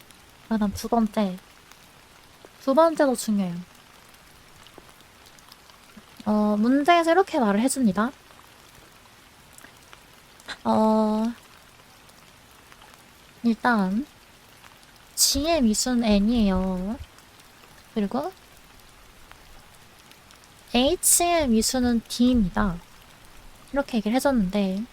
그다음 두 번째. 두 번째도 중요해요. 문제에서 이렇게 말을 해줍니다. 일단 G의 미수는 N이에요. 그리고 H의 미수는 D입니다. 이렇게 얘기를 해줬는데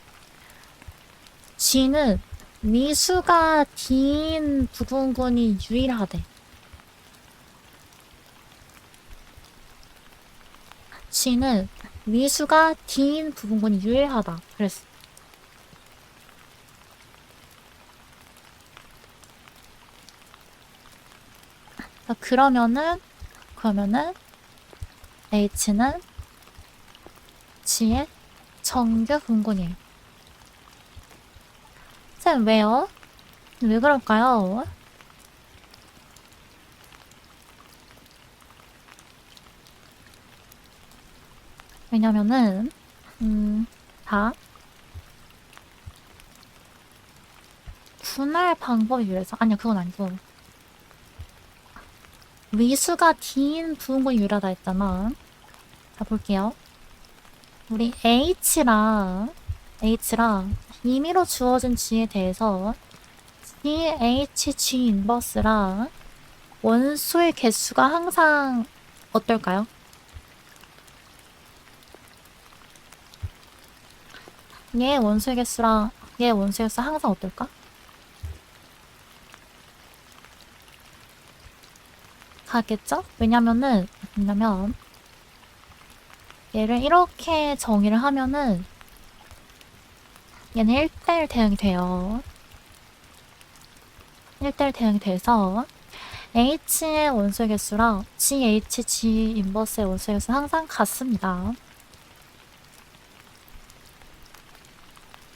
G는 미수가 D인 부분군이 유일하대. G는 미수가 D인 부분군이 유일하다. 그랬어. 그러면은 H는 G의 정규 분군이에요. 쌤, 왜요? 왜 그럴까요? 왜냐면은, 다 분할 방법이 유래해서, 아니야, 그건 아니고. 미수가 D인 부분군이 유리하다 했잖아. 자, 볼게요. 우리 H랑 임의로 주어진 G에 대해서 GH, 인버스랑 원소의 개수가 항상 어떨까요? 얘 원소의 개수랑 얘 원소의 개수 항상 어떨까? 같겠죠? 왜냐면 얘를 이렇게 정의를 하면은 얘는 1대1 대응이 돼요. 1대1 대응이 돼서 H의 원소의 개수랑 GH, 인버스의 원소의 개수는 항상 같습니다.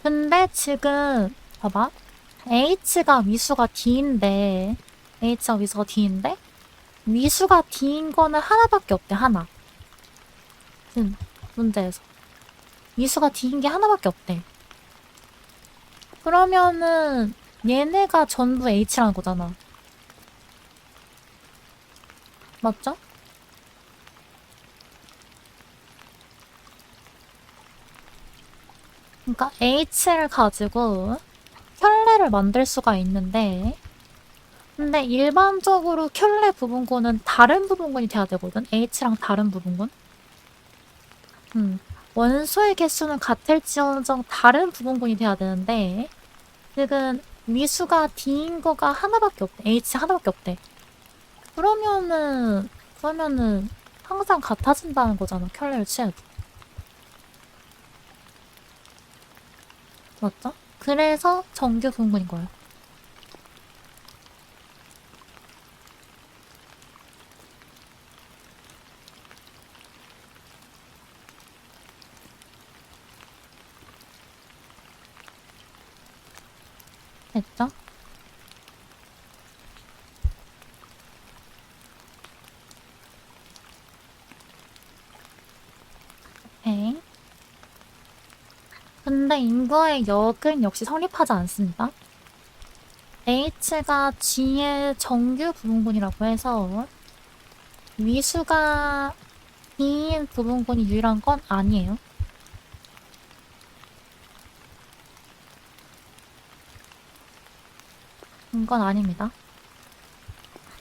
근데 지금 봐봐. H가 미수가 D인데 미수가 D인 거는 하나밖에 없대. 하나. 지금 문제에서 미수가 D인 게 하나밖에 없대. 그러면은 얘네가 전부 H라는 거잖아. 맞죠? 그러니까 H를 가지고 켤레를 만들 수가 있는데 근데 일반적으로 켤레 부분군은 다른 부분군이 돼야 되거든. H랑 다른 부분군. 원소의 개수는 같을지언정 다른 부분군이 돼야 되는데 지금 미수가 D인 거가 하나밖에 없대. H 하나밖에 없대. 그러면은 항상 같아진다는 거잖아. 켤레를 취해도. 맞죠? 그래서 정규 부분군인 거야. 됐죠? 오케이. 근데 인거의 역은 역시 성립하지 않습니다. H가 G의 정규 부분군이라고 해서 위수가 D인 부분군이 유일한 건 아니에요. 이건 아닙니다.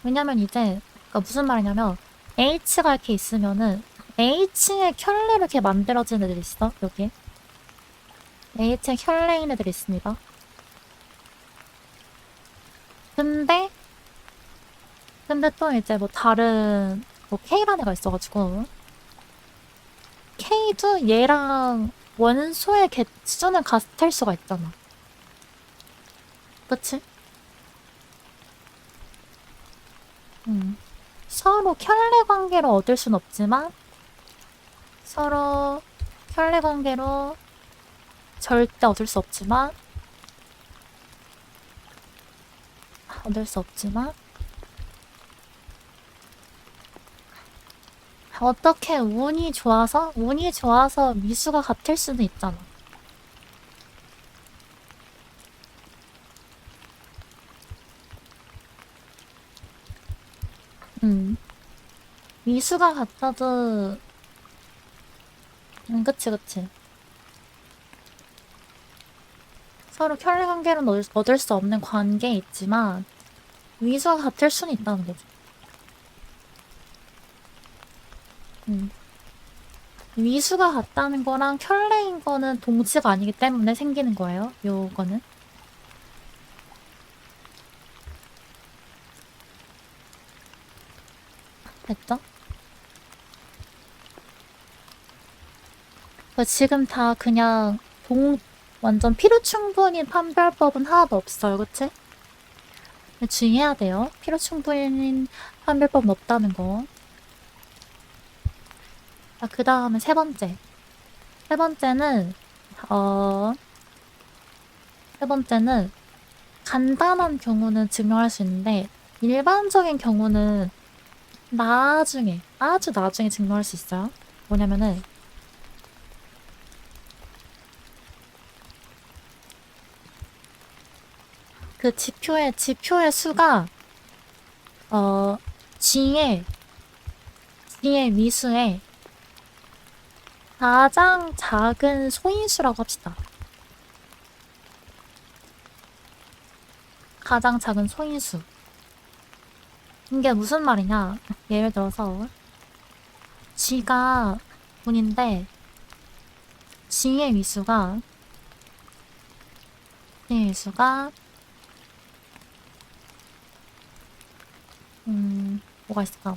왜냐면 이제 그러니까 무슨 말이냐면 H가 이렇게 있으면은 H의 켤레를 이렇게 만들어진 애들이 있어. 여기에 H의 켤레인 애들이 있습니다. 근데 또 이제 뭐 다른 K라는 애가 있어가지고 K도 얘랑 원소의 수준을 같을 수가 있잖아. 그치? 서로 켤레 관계로 얻을 순 없지만 서로 켤레 관계로 절대 얻을 수 없지만 어떻게 운이 좋아서 미수가 같을 수는 있잖아. 미수가 같아도 그치. 서로 켤레 관계로는 얻을 수 없는 관계에 있지만 미수가 같을 수는 있다는 거지. 미수가 같다는 거랑 켤레인 거는 동치가 아니기 때문에 생기는 거예요. 요거는. 됐죠? 지금 다 그냥 완전 필요 충분인 판별법은 하나도 없어요. 그치? 주의해야 돼요. 필요 충분인 판별법은 없다는 거. 그 다음에 세 번째는, 간단한 경우는 증명할 수 있는데, 일반적인 경우는 아주 나중에 증명할 수 있어요. 뭐냐면은, 그 지표의 수가, G의 미수의 가장 작은 소인수라고 합시다. 가장 작은 소인수. 이게 무슨 말이냐? 예를 들어서 G가 분인데 G의 미수가 뭐가 있을까?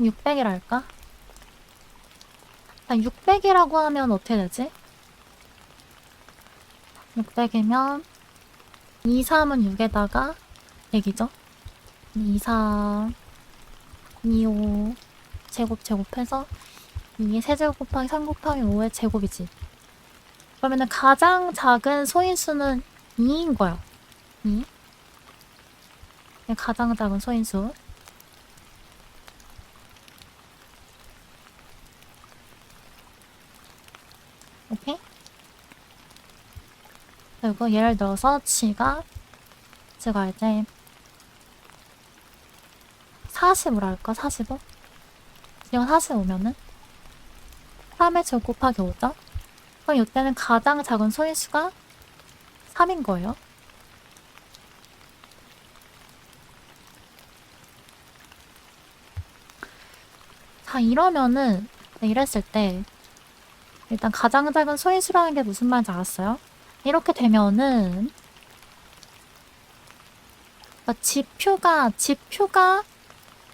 600이랄까? 600이라고 하면 어떻게 되지? 600이면 2, 3은 6에다가 100이죠? 2, 4, 2, 5 제곱해서 2의 세제곱 곱하기 3 곱하기 5의 제곱이지. 그러면은 가장 작은 소인수는 2인 거야. 2. 가장 작은 소인수. 오케이? 그리고 예를 들어서 제가 이제 40으로 할까? 45? 지금 45면은 3의 제곱 곱하기 5죠? 그럼 이때는 가장 작은 소인수가 3인 거예요. 자, 이러면은 이랬을 때 일단 가장 작은 소인수라는 게 무슨 말인지 알았어요? 이렇게 되면은 지표가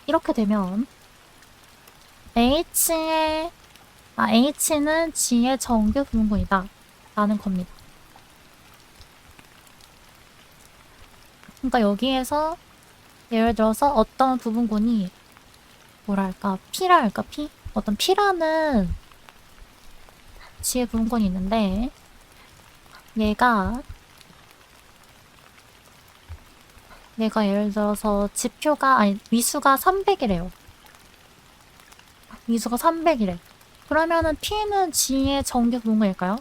이렇게 되면 H는 G의 정규 부분군이다 라는 겁니다. 그러니까 여기에서 예를 들어서 어떤 부분군이 뭐랄까 P랄까 P? 어떤 P라는 G의 부분군이 있는데 얘가 예를 들어서 미수가 300이래요. 미수가 300이래. 그러면은 P는 G의 정규 부분일까요?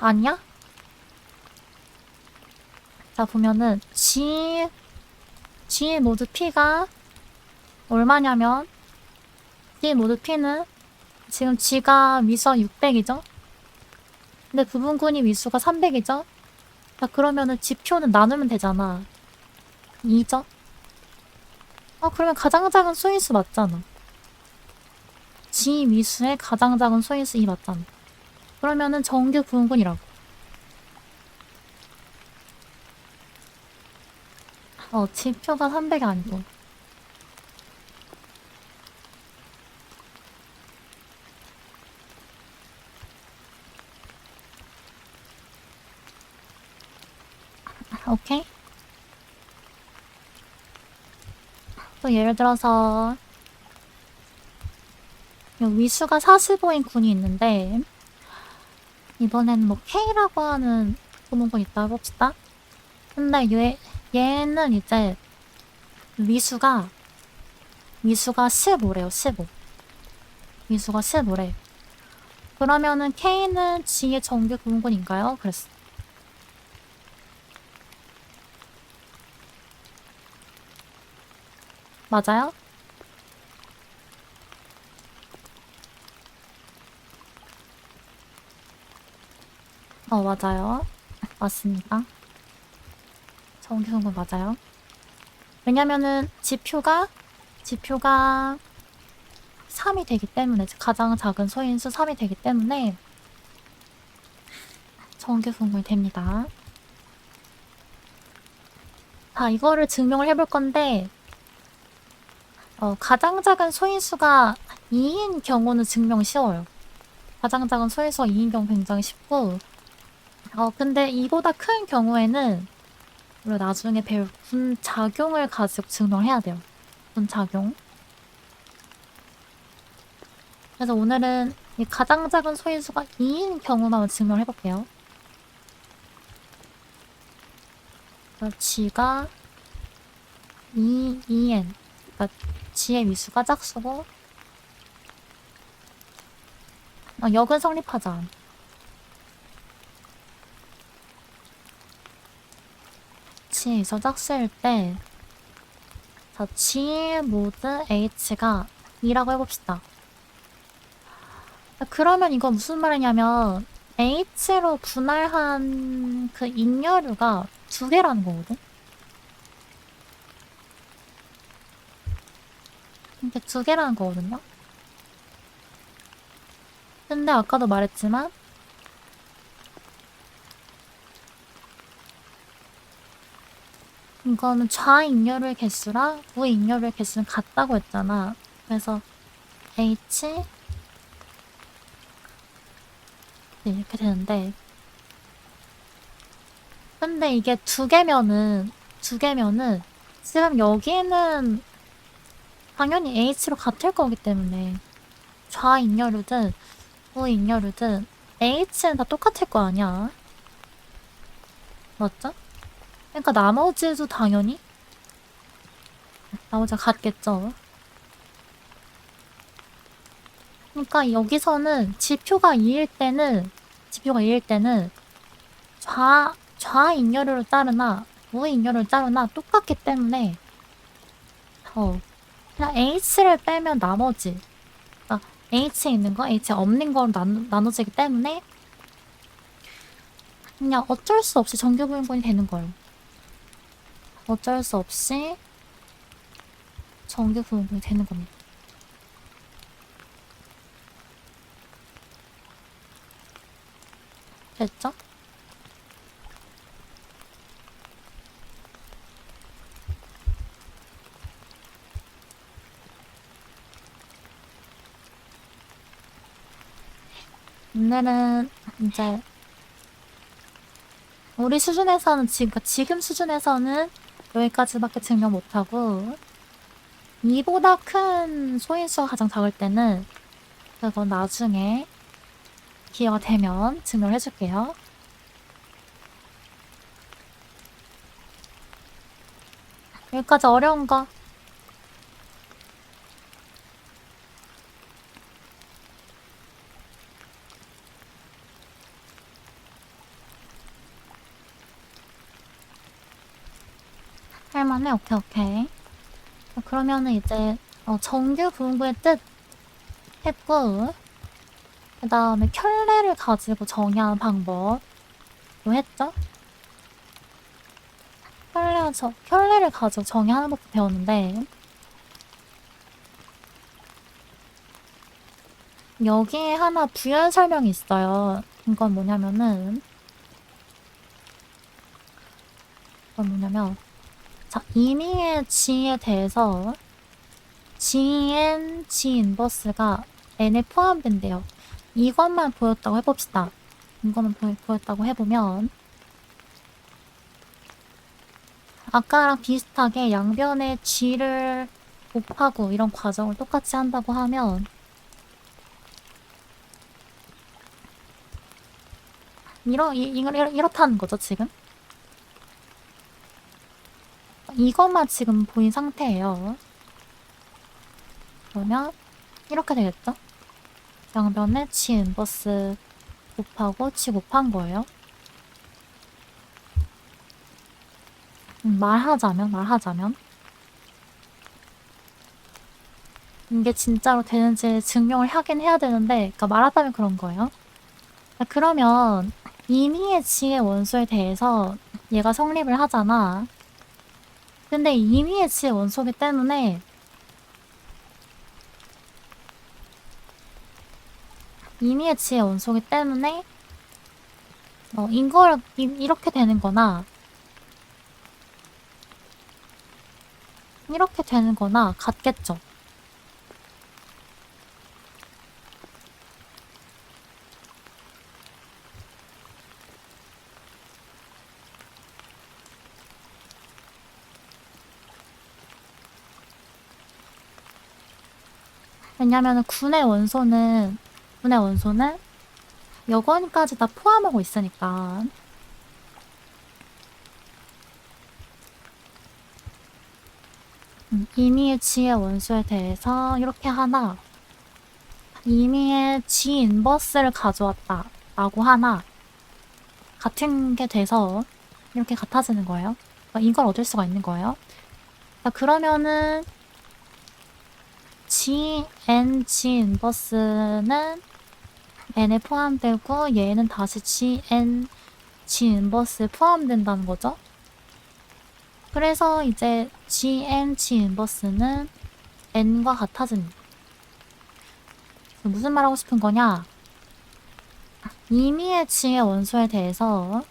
아니야? 자, 보면은 G 모드 P가 얼마냐면 G 모드 P는 지금 G가 미수가 600이죠? 근데 부분군이 미수가 300이죠? 자, 그러면은 지표는 나누면 되잖아. 2죠? 그러면 가장 작은 소인수 맞잖아. G 미수의 가장 작은 소인수 2 맞잖아. 그러면은 정규 부흥군이라고. 지표가 300이 아니고. 오케이? 또 예를 들어서 위수가 45인 군이 있는데 이번에는 뭐 K라고 하는 부문군 있다 해봅시다. 근데 얘는 이제 위수가 15래요. 15. 위수가 15래. 그러면은 K는 G의 정규 부문군인가요? 그랬어. 맞아요? 맞아요. 맞습니다. 정규 부문군 맞아요. 왜냐면은 지표가 3이 되기 때문에 가장 작은 소인수 3이 되기 때문에 정규 부문군이 됩니다. 자, 이거를 증명을 해볼 건데 가장 작은 소인수가 2인 경우는 증명 쉬워요. 가장 작은 소인수가 2인 경우 굉장히 쉽고 근데 이보다 큰 경우에는 우리가 나중에 배울 군작용을 가지고 증명해야 돼요. 군작용. 그래서 오늘은 이 가장 작은 소인수가 2인 경우만 증명을 해볼게요. G가 2n. 그러니까 G의 위수가 짝수고 역은 성립하자. G에서 짝수일 때 자, G 모드 H가 2라고 해봅시다. 그러면 이거 무슨 말이냐면 H로 분할한 그 잉여류가 2개라는 거거든? 이게 2개라는 거거든요? 근데 아까도 말했지만 이거는 좌잉여류의 개수랑 우잉여류의 개수는 같다고 했잖아. 그래서 H 이렇게 되는데 근데 이게 2개면은 지금 여기는 당연히 H로 같을 거기 때문에 좌잉여류든 우잉여류든 H는 다 똑같을 거 아니야. 맞죠? 그러니까 나머지도 당연히 나머지가 같겠죠. 그러니까 여기서는 지표가 2일 때는 좌잉여류를 따르나 우잉여류를 따르나 똑같기 때문에 그냥 H를 빼면 나머지 H에 있는 거, H에 없는 거로 나눠지기 때문에 그냥 어쩔 수 없이 정규부인권이 되는 거예요. 어쩔 수 없이 정규부인권이 되는 겁니다. 됐죠? 오늘은 이제 우리 수준에서는 지금 수준에서는 여기까지밖에 증명 못하고 이보다 큰 소인수가 가장 작을 때는 그건 나중에 기회가 되면 증명을 해줄게요. 여기까지 어려운 거 할만해? 오케이. 그러면은 이제 정규 부분구의 뜻 했고 그 다음에 켤레를 가지고 정의하는 방법 도 했죠? 켤레를 가지고 정의하는 법도 배웠는데 여기에 하나 부연 설명이 있어요. 이건 뭐냐면은, 자, 이미의 G에 대해서 Gn, G 인버스가 N에 포함된대요. 이것만 보였다고 해봅시다. 이거만 보였다고 해보면, 아까랑 비슷하게 양변에 G를 곱하고 이런 과정을 똑같이 한다고 하면, 이렇다는 거죠, 지금? 이것만 지금 보인 상태예요. 그러면 이렇게 되겠죠? 양변에 G 인버스 곱하고 G 곱한 거예요. 말하자면 이게 진짜로 되는지 증명을 하긴 해야 되는데, 그러니까 말하자면 그런 거예요. 그러면 임의의 G의 원소에 대해서 얘가 성립을 하잖아. 근데 임의의 G의 원소기 때문에 임의의 G의 원소기 때문에 이걸 이렇게 되는 거나 이렇게 되는 거나 같겠죠. 왜냐면은 군의 원소는 여건까지 다 포함하고 있으니까. 임의의 G의 원소에 대해서 이렇게 하나, 임의의 G 인버스를 가져왔다 라고 하나, 같은 게 돼서 이렇게 같아지는 거예요. 그러니까 이걸 얻을 수가 있는 거예요. 그러면은 GN, G 인버스는 N에 포함되고 얘는 다시 GN, G 인버스에 포함된다는 거죠. 그래서 이제 GN, G 인버스는 N과 같아집니다. 무슨 말하고 싶은 거냐? 임의의 G의 원소에 대해서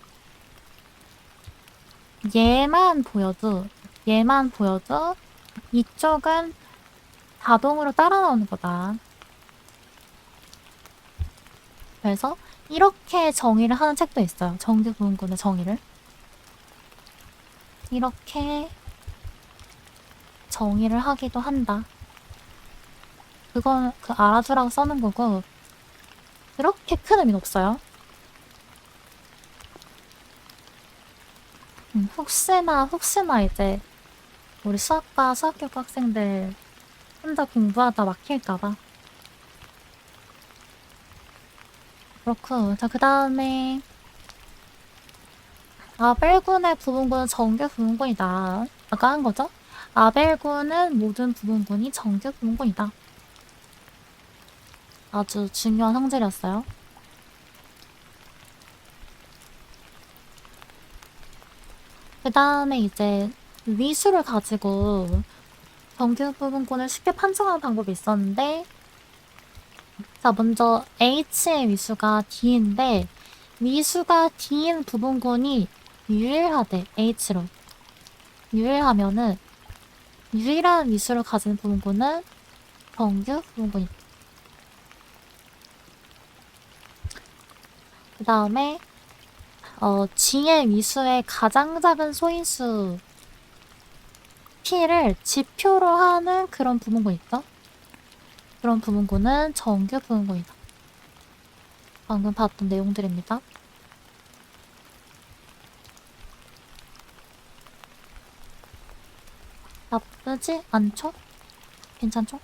얘만 보여도 이쪽은 자동으로 따라 나오는 거다. 그래서 이렇게 정의를 하는 책도 있어요. 정규 부분군의 정의를. 이렇게 정의를 하기도 한다. 그건 알아두라고 써는 거고 그렇게 큰 의미는 없어요. 혹시나 이제 우리 수학교과 학생들 혼자 공부하다 막힐까봐. 그렇고, 자, 그 다음에 아벨군의 부분군은 정규 부분군이다. 아까 한 거죠? 아벨군은 모든 부분군이 정규 부분군이다. 아주 중요한 성질이었어요. 그 다음에 이제 위수를 가지고 정규 부분군을 쉽게 판정하는 방법이 있었는데, 자, 먼저 H의 위수가 D인데, 위수가 D인 부분군이 유일하대, H로. 유일하면은, 유일한 위수를 가진 부분군은 정규 부분군이다. 그 다음에, G의 위수의 가장 작은 소인수 P를 지표로 하는 그런 부분군 있죠? 그런 부분군은 정규 부분군이다. 방금 봤던 내용들입니다. 나쁘지 않죠? 괜찮죠?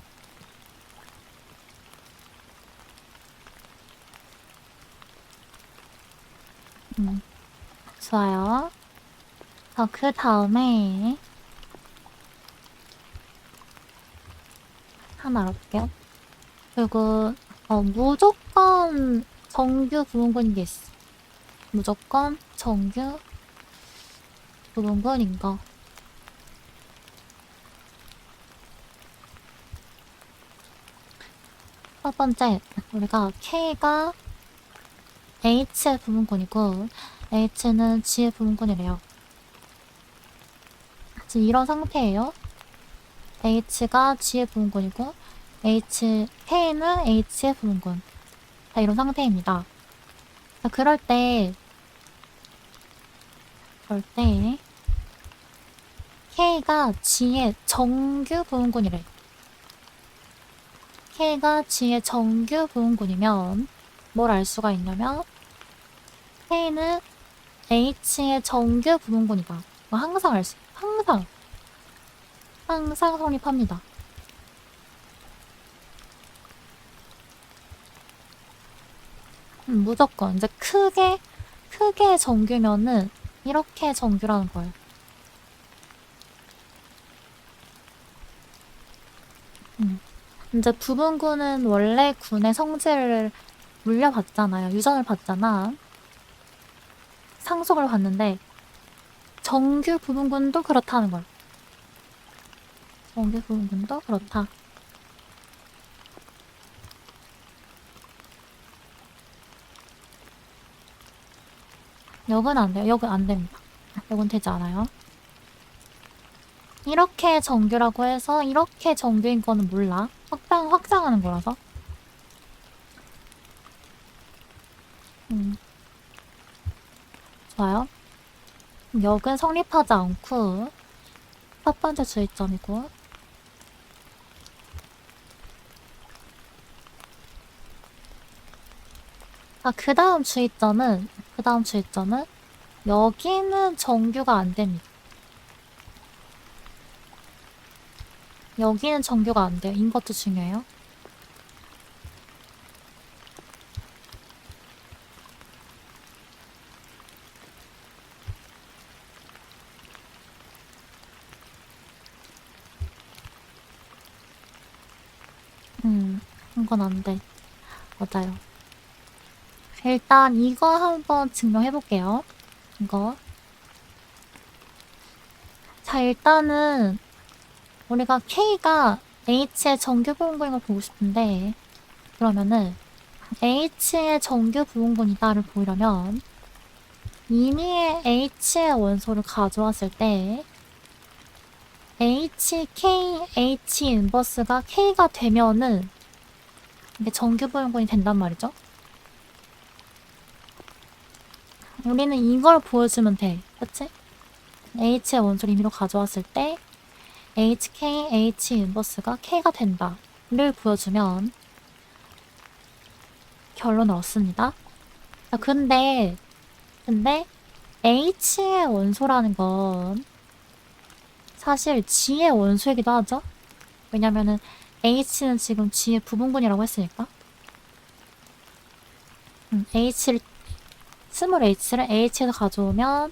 좋아요. 자, 그 다음에 하나 알아볼게요. 그리고 무조건 정규 부분군인 게 있어. 무조건 정규 부분군인 거. 첫 번째, 우리가 K가 H의 부분군이고 H는 G의 부분군이래요. 지금 이런 상태예요. H가 G의 부분군이고 K는 H의 부분군. 자, 이런 상태입니다. 자, 그럴 때 K가 G의 정규 부분군이래. K가 G의 정규 부분군이면 뭘 알 수가 있냐면 K는 H의 정규 부분군이다. 뭐 항상 알 수, 항상 성립합니다. 무조건 이제 크게 정규면은 이렇게 정규라는 거예요. 이제 부분군은 원래 군의 성질을 물려받잖아요. 유전을 받잖아. 상속을 받는데 정규 부분군도 그렇다는 걸. 정규 부분군도 그렇다. 역은 안 돼요. 역은 안 됩니다. 역은 되지 않아요. 이렇게 정규라고 해서 이렇게 정규인 거는 몰라. 확장하는 거라서. 좋아요. 역은 성립하지 않고 첫 번째 주의점이고 그 다음 주의점은 여기는 정규가 안 됩니다. 여기는 정규가 안 돼요. 이것도 중요해요. 이건 안 돼. 맞아요. 일단 이거 한번 증명해볼게요. 이거. 자, 일단은 우리가 K가 H의 정규 부분군인 걸 보고 싶은데 그러면은 H의 정규 부분군이다를 보이려면 임의의 H의 원소를 가져왔을 때 H 인버스가 K가 되면은 이게 정규 부분군이 된단 말이죠. 우리는 이걸 보여주면 돼. 그치? H의 원소를 임의로 가져왔을 때 H 인버스가 K가 된다. 를 보여주면 결론을 얻습니다. 자, 근데 H의 원소라는 건 사실 G의 원소이기도 하죠? 왜냐면은 H는 지금 G의 부분군이라고 했으니까. 스몰 h를 H에서 가져오면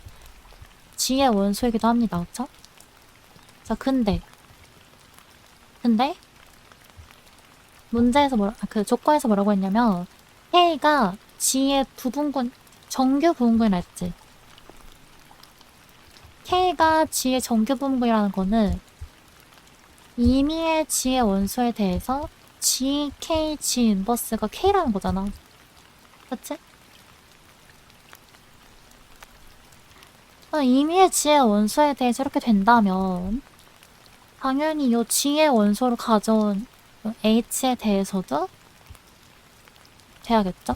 G의 원소이기도 합니다. 그쵸? 자, 근데 문제에서 조건에서 뭐라고 했냐면 K가 G의 부분군, 정규 부분군이라 했지. K가 G의 정규 부분군이라는 거는 임의의 G의 원소에 대해서 GK, G 인버스가 K라는 거잖아. 그치? 임의의 G의 원소에 대해서 이렇게 된다면 당연히 이 G의 원소를 가져온 H에 대해서도 돼야겠죠?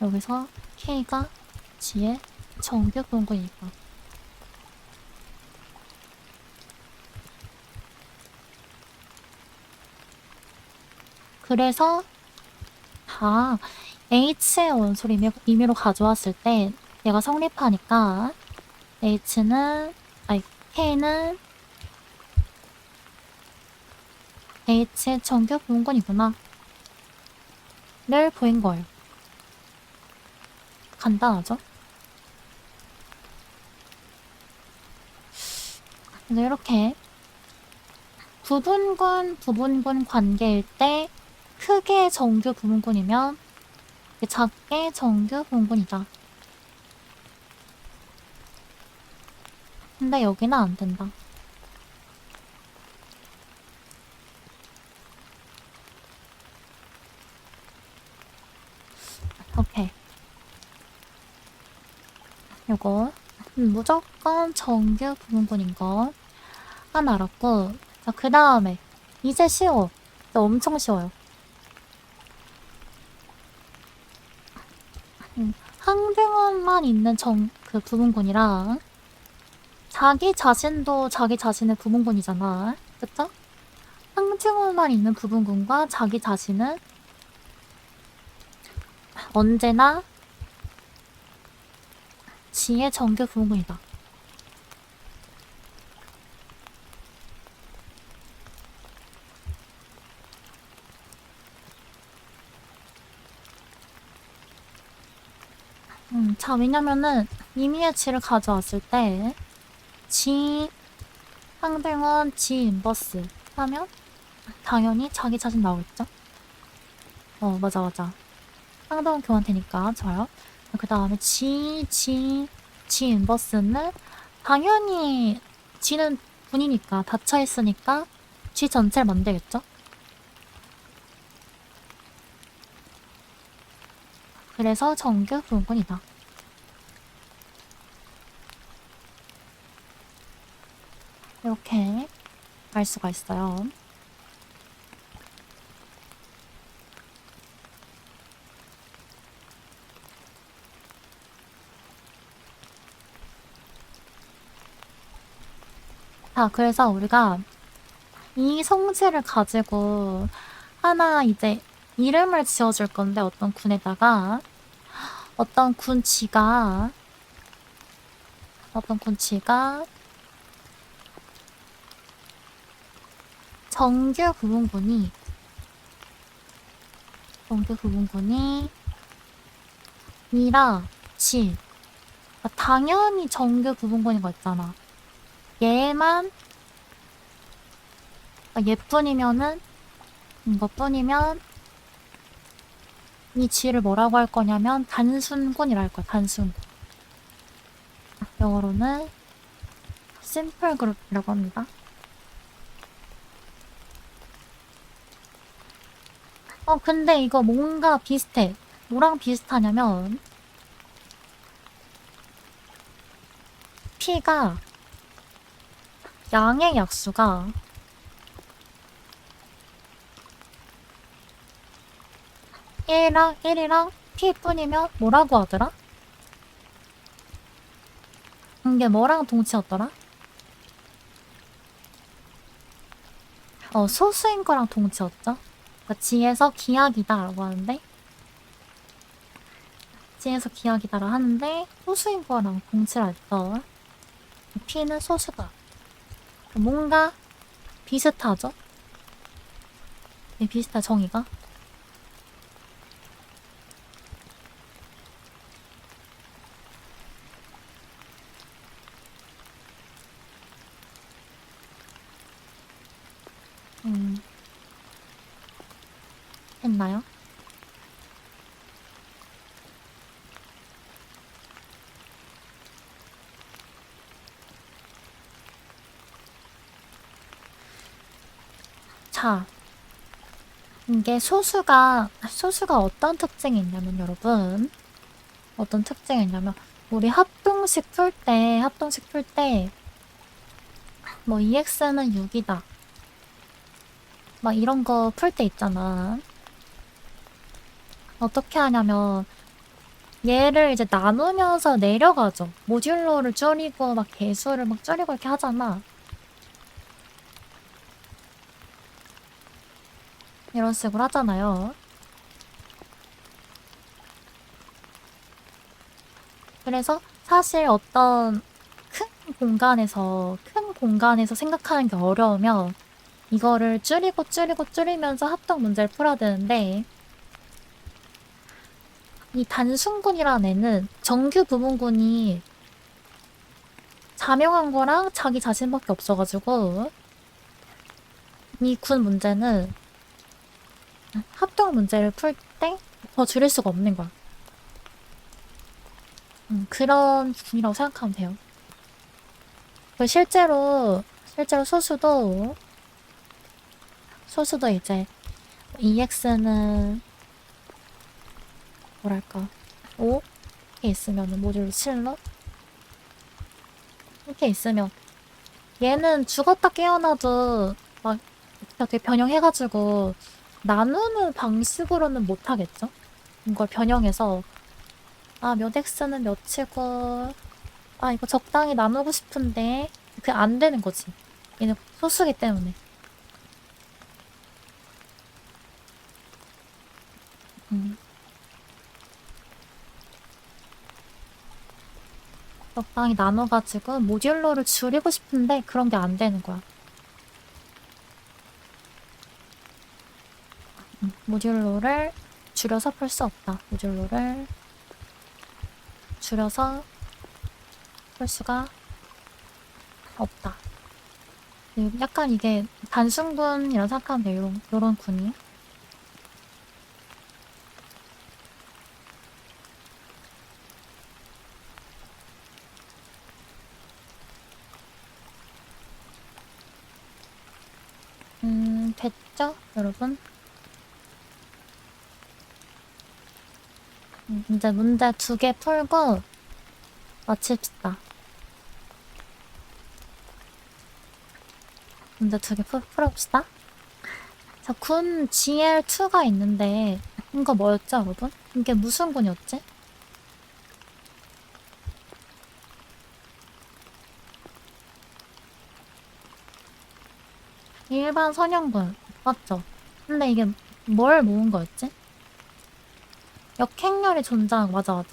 여기서 K가 G의 정규 부분군이니까. 그래서 H의 원소를 임의로 가져왔을 때 얘가 성립하니까 K는 H의 정규 부분군이구나 를 보인 거예요. 간단하죠? 그래서 이렇게 부분군 관계일 때 크게 정규 부분군이면 작게 정규 부분군이다. 근데 여기는 안 된다. 오케이. 요거 무조건 정규 부분군인 거 하나 알았고, 자, 그 다음에 이제 쉬워. 이제 엄청 쉬워요. 항등원만 있는 그 부분군이랑 자기 자신도 자기 자신의 부분군이잖아. 그쵸? 항등원만 있는 부분군과 자기 자신은 언제나 지의 정규 부분군이다. 자, 왜냐면은 이미의 지를 가져왔을 때 지, 항등원, 지, 인버스 하면 당연히 자기 자신 나오겠죠? 맞아, 맞아. 항등원 교환되니까 좋아요. 그 다음에 지 인버스는 당연히 지는 분이니까 닫혀있으니까 지 전체를 만들겠죠? 그래서 정규 부분이다. 이렇게 알 수가 있어요. 자, 그래서 우리가 이 성질을 가지고 하나 이제 이름을 지어줄 건데 어떤 군에다가 어떤 군지가 정규 부분군이 이라 지 당연히 정규 부분군인 거 있잖아. 얘만 얘뿐이면은 이것뿐이면 이 지를 뭐라고 할 거냐면 단순군이라 할 거야. 단순군. 영어로는 심플 그룹이라고 합니다. 근데 이거 뭔가 비슷해. 뭐랑 비슷하냐면 P가 양의 약수가 1이랑 P뿐이면 뭐라고 하더라? 이게 뭐랑 동치였더라? 소수인 거랑 동치였죠? 그러니까 지에서 기하기다 라고 하는데 지에서 기하기다라 하는데 소수인 거랑 동치를 했어. P는 소수다. 뭔가 비슷하죠? 비슷한 정의가? 했나요? 자, 이게 소수가 어떤 특징이 있냐면 여러분 어떤 특징이 있냐면 우리 합동식 풀 때 뭐 EX는 6이다 막 이런 거 풀 때 있잖아. 어떻게 하냐면 얘를 이제 나누면서 내려가죠. 모듈러를 줄이고 막 개수를 막 줄이고 이렇게 하잖아. 이런 식으로 하잖아요. 그래서 사실 어떤 큰 공간에서 생각하는 게 어려우면 이거를 줄이면서 합동 문제를 풀어야 되는데 이 단순군이라는 애는 정규 부분군이 자명한 거랑 자기 자신밖에 없어가지고 이 군 문제는 합동 문제를 풀 때 더 줄일 수가 없는 거야. 그런 군이라고 생각하면 돼요. 실제로 소수도 이제 EX는 뭐랄까 5 이렇게 있으면은 모듈 실러 이렇게 있으면 얘는 죽었다 깨어나도 막 어떻게 변형해가지고 나누는 방식으로는 못하겠죠? 이걸 변형해서 아 몇 X는 몇이고 아 이거 적당히 나누고 싶은데 그게 안 되는 거지. 얘는 소수기 때문에. 음. 적당히 나눠가지고 모듈러를 줄이고 싶은데 그런 게 안 되는 거야. 모듈러를 줄여서 풀 수 없다. 모듈러를 줄여서 풀 수가 없다. 약간 이게 단순군이라 생각하면 돼요. 요런 군이. 됐죠, 여러분? 이제 문제 2개 풀고 마칩시다. 문제 2개 풀어봅시다. 자, 군 GL2가 있는데 이거 뭐였죠, 여러분? 이게 무슨 군이었지? 일반 선형군 맞죠? 근데 이게 뭘 모은 거였지? 역행렬이 존재한 맞아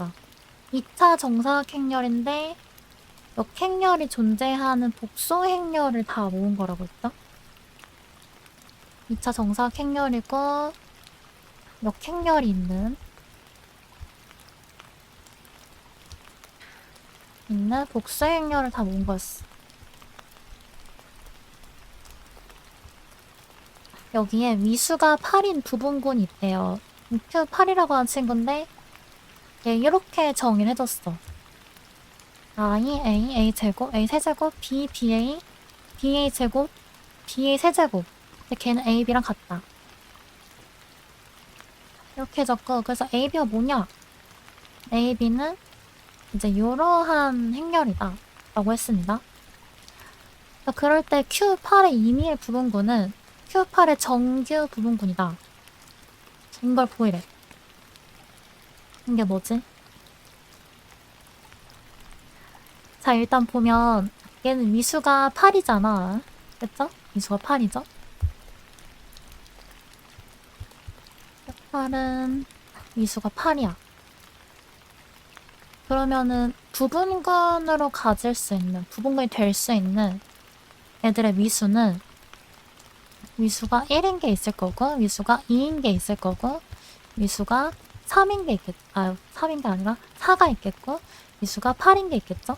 2차 정사각 행렬인데 역행렬이 존재하는 복수 행렬을 다 모은 거라고 했죠? 2차 정사각 행렬이고 역행렬이 있는 복수 행렬을 다 모은 거였어. 여기에 위수가 8인 부분군이 있대요. Q8이라고 하는 친구인데 얘 이렇게 정의를 해줬어. I, A, A 제곱, A 세제곱, B, BA, BA 제곱, BA 세제곱. 근데 걔는 A, B랑 같다. 이렇게 적고 그래서 A, B가 뭐냐? A, B는 이제 이러한 행렬이다 라고 했습니다. 그럴 때 Q8의 임의의 부분군은 Q8의 정규 부분군이다. 이걸 보이래. 이게 뭐지? 자, 일단 보면 얘는 위수가 8이잖아. 그쵸? 위수가 8이죠? 8은 위수가 8이야. 그러면은 부분군으로 가질 수 있는, 부분군이 될 수 있는 애들의 위수는 위수가 1인 게 있을 거고, 위수가 2인 게 있을 거고, 위수가 3인 게 있겠, 3인 게 아니라 4가 있겠고, 위수가 8인 게 있겠죠?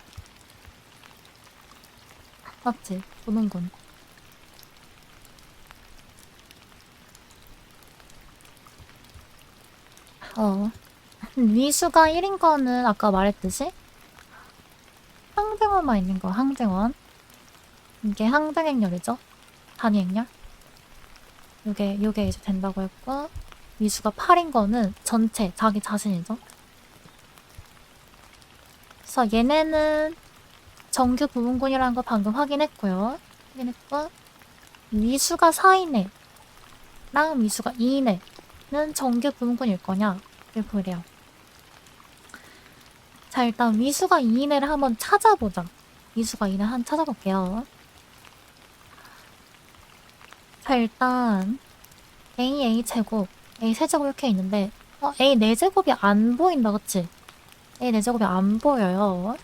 맞지? 부분군. 위수가 1인 거는 아까 말했듯이 항등원만 있는 거, 항등원. 이게 항등행렬이죠? 단위행렬. 요게 이제 된다고 했고, 위수가 8인 거는 전체, 자기 자신이죠. 그래서 얘네는 정규 부분군이라는 거 방금 확인했고요. 확인했고, 위수가 4인 애랑 위수가 2인 애는 정규 부분군일 거냐? 이렇게 보래요. 자, 일단 위수가 2인 애를 한번 찾아보자. 위수가 2인 애 한번 찾아볼게요. 자, 일단 A 제곱, A 세제곱 이렇게 있는데 A 4제곱이 안 보인다, 그치? A 4제곱이 안 보여요.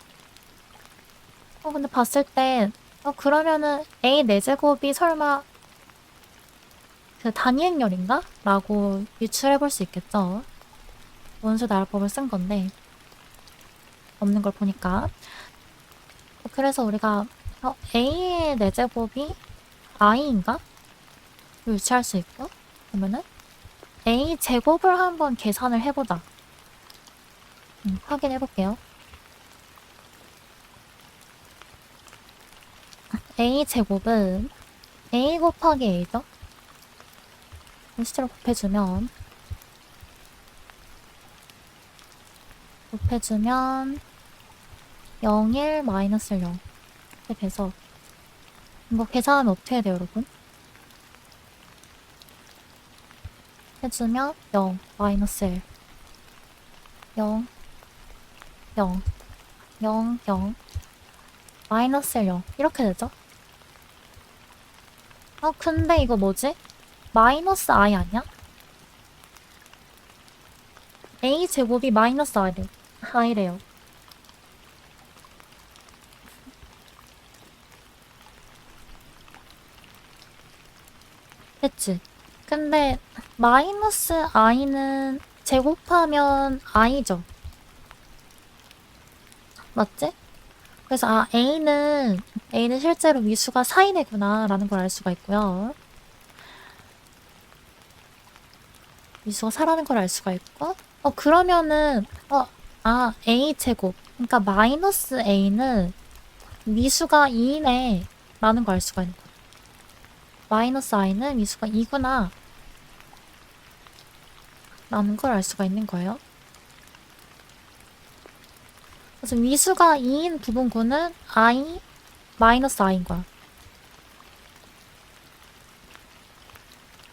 근데 봤을 때 그러면은 A 4제곱이 설마 그 단위행렬인가? 라고 유출해볼 수 있겠죠. 원수 나열법을 쓴 건데 없는 걸 보니까. 그래서 우리가 A의 4제곱이 I인가? 유치할 수 있고, 그러면은 A 제곱을 한번 계산을 해보자. 확인해볼게요. A 제곱은 A 곱하기 A죠? 실제로 곱해주면 곱해주면 0, 1, 마이너스 0 이렇게 돼서 이거 계산하면 어떻게 해야 돼요, 여러분? 해주면 0, 마이너스 1 0, 0, 0, 0 마이너스 1, 0 이렇게 되죠? 근데 이거 뭐지? 마이너스 i 아니야? a 제곱이 마이너스 i래요. 됐지? 근데 마이너스 i는 제곱하면 i죠. 맞지? 그래서 a는 실제로 위수가 4이네구나 라는 걸 알 수가 있고요. 위수가 4라는 걸 알 수가 있고 그러면은 a 제곱 그러니까 마이너스 a는 위수가 2이네 라는 걸 알 수가 있는 거야. 마이너스 i는 위수가 2구나 라는 걸 알 수가 있는 거예요. 그래서 위수가 2인 부분구는 i 마이너스 i인 거야.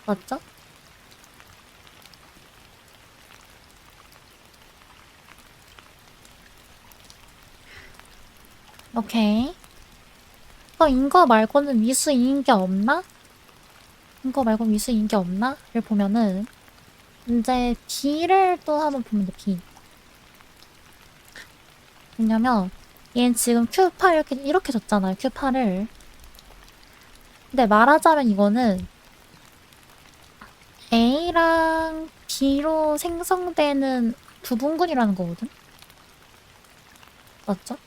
맞죠? 오케이. 인거 말고는 위수 2인 게 없나? 인거 말고 위수 2인 게 없나? 를 보면은 이제 b를 또 한번 보면 돼, b. 왜냐면 얘는 지금 q8 이렇게 줬잖아요, q8을. 근데 말하자면 이거는 a랑 b로 생성되는 부분군이라는 거거든? 맞죠?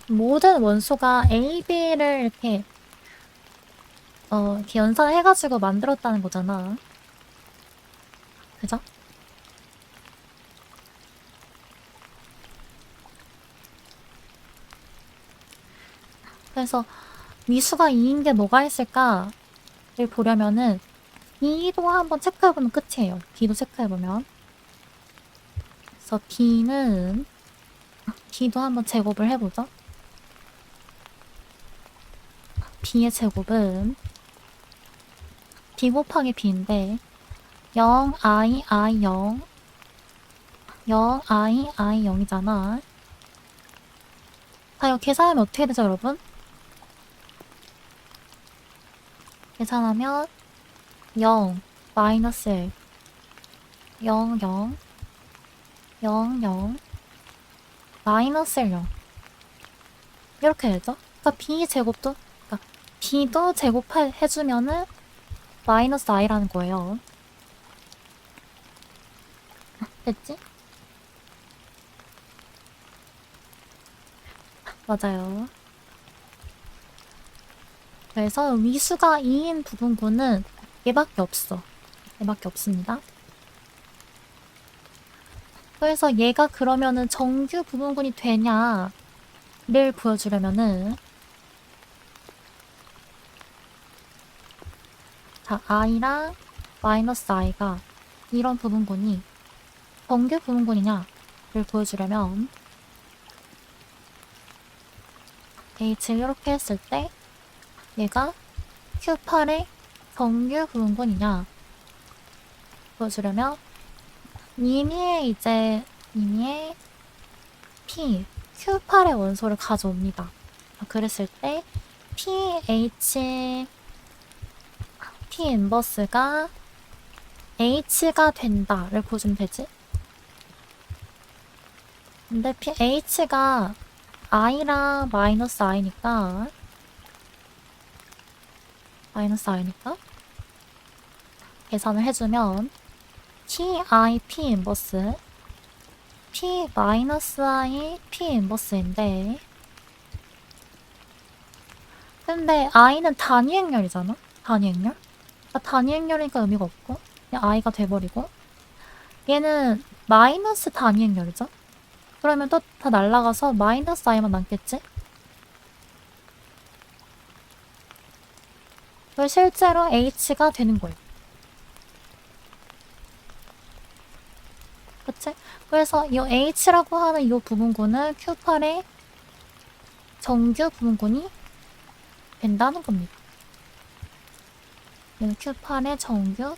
모든 원소가 a, b를 이렇게 이렇게 연산해가지고 만들었다는 거잖아. 그죠? 그래서 위수가 2인 게 뭐가 있을까를 보려면은 B도 한번 체크해보면 끝이에요. B도 체크해보면. 그래서 B도 한번 제곱을 해보죠. B의 제곱은 B 곱하기 B인데 0, I, 0 0, I, 0이잖아. 자, 이거 계산하면 어떻게 되죠, 여러분? 계산하면 0, 마이너스 1, 0, 0, 0, 0, 마이너스 1, 0 이렇게 되죠? 그러니까 B 제곱도 그러니까 B도 제곱해주면은 마이너스 i라는 거예요. 됐지? 맞아요. 그래서 위수가 2인 부분구는 얘밖에 없어. 얘밖에 없습니다. 그래서 얘가 그러면은 정규 부분군이 되냐를 보여주려면은 자, i랑 마이너스 i가 이런 부분군이 정규 부분군이냐를 보여주려면 h를 이렇게 했을 때 얘가 q8의 정규 부분군이냐 보여주려면 이미의 p q8의 원소를 가져옵니다. 그랬을 때 p 인버스가 h가 된다를 보여주면 되지. 근데 h가 i랑 마이너스 i니까 계산을 해주면 p 인버스 p 마이너스 i p 인버스인데 근데 i는 단위 행렬이잖아? 단위 행렬? 단위 행렬이니까 의미가 없고 그냥 i가 돼버리고 얘는 마이너스 단위 행렬이죠? 그러면 또 다 날라가서 마이너스 i만 남겠지? 그걸 실제로 h가 되는 거예요. 그치? 그래서 이 H라고 하는 이 부분군은 Q8의 정규 부분군이 된다는 겁니다. 얘는 Q8의 정규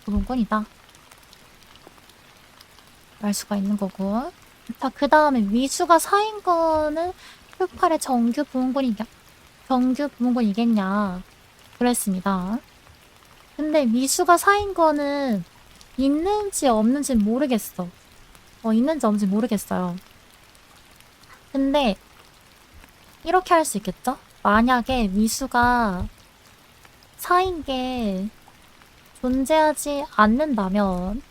부분군이다. 알 수가 있는 거고. 자, 그 다음에 위수가 4인 거는 Q8의 정규 부분군이겠냐. 그랬습니다. 근데 위수가 4인 거는 있는지 없는지 모르겠어. 있는지 없는지 모르겠어요. 근데 이렇게 할 수 있겠죠? 만약에 위수가 4인 게 존재하지 않는다면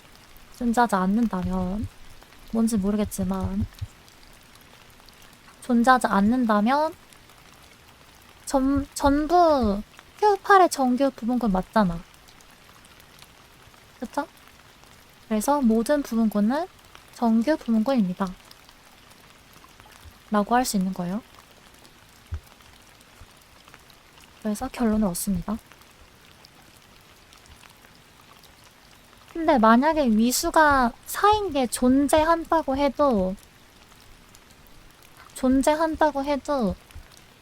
뭔지 모르겠지만 존재하지 않는다면 전부 Q8의 정규 부분군 맞잖아. 그쵸? 그래서 모든 부분군은 정규 부분군입니다. 라고 할 수 있는 거예요. 그래서 결론을 얻습니다. 근데 만약에 위수가 4인 게 존재한다고 해도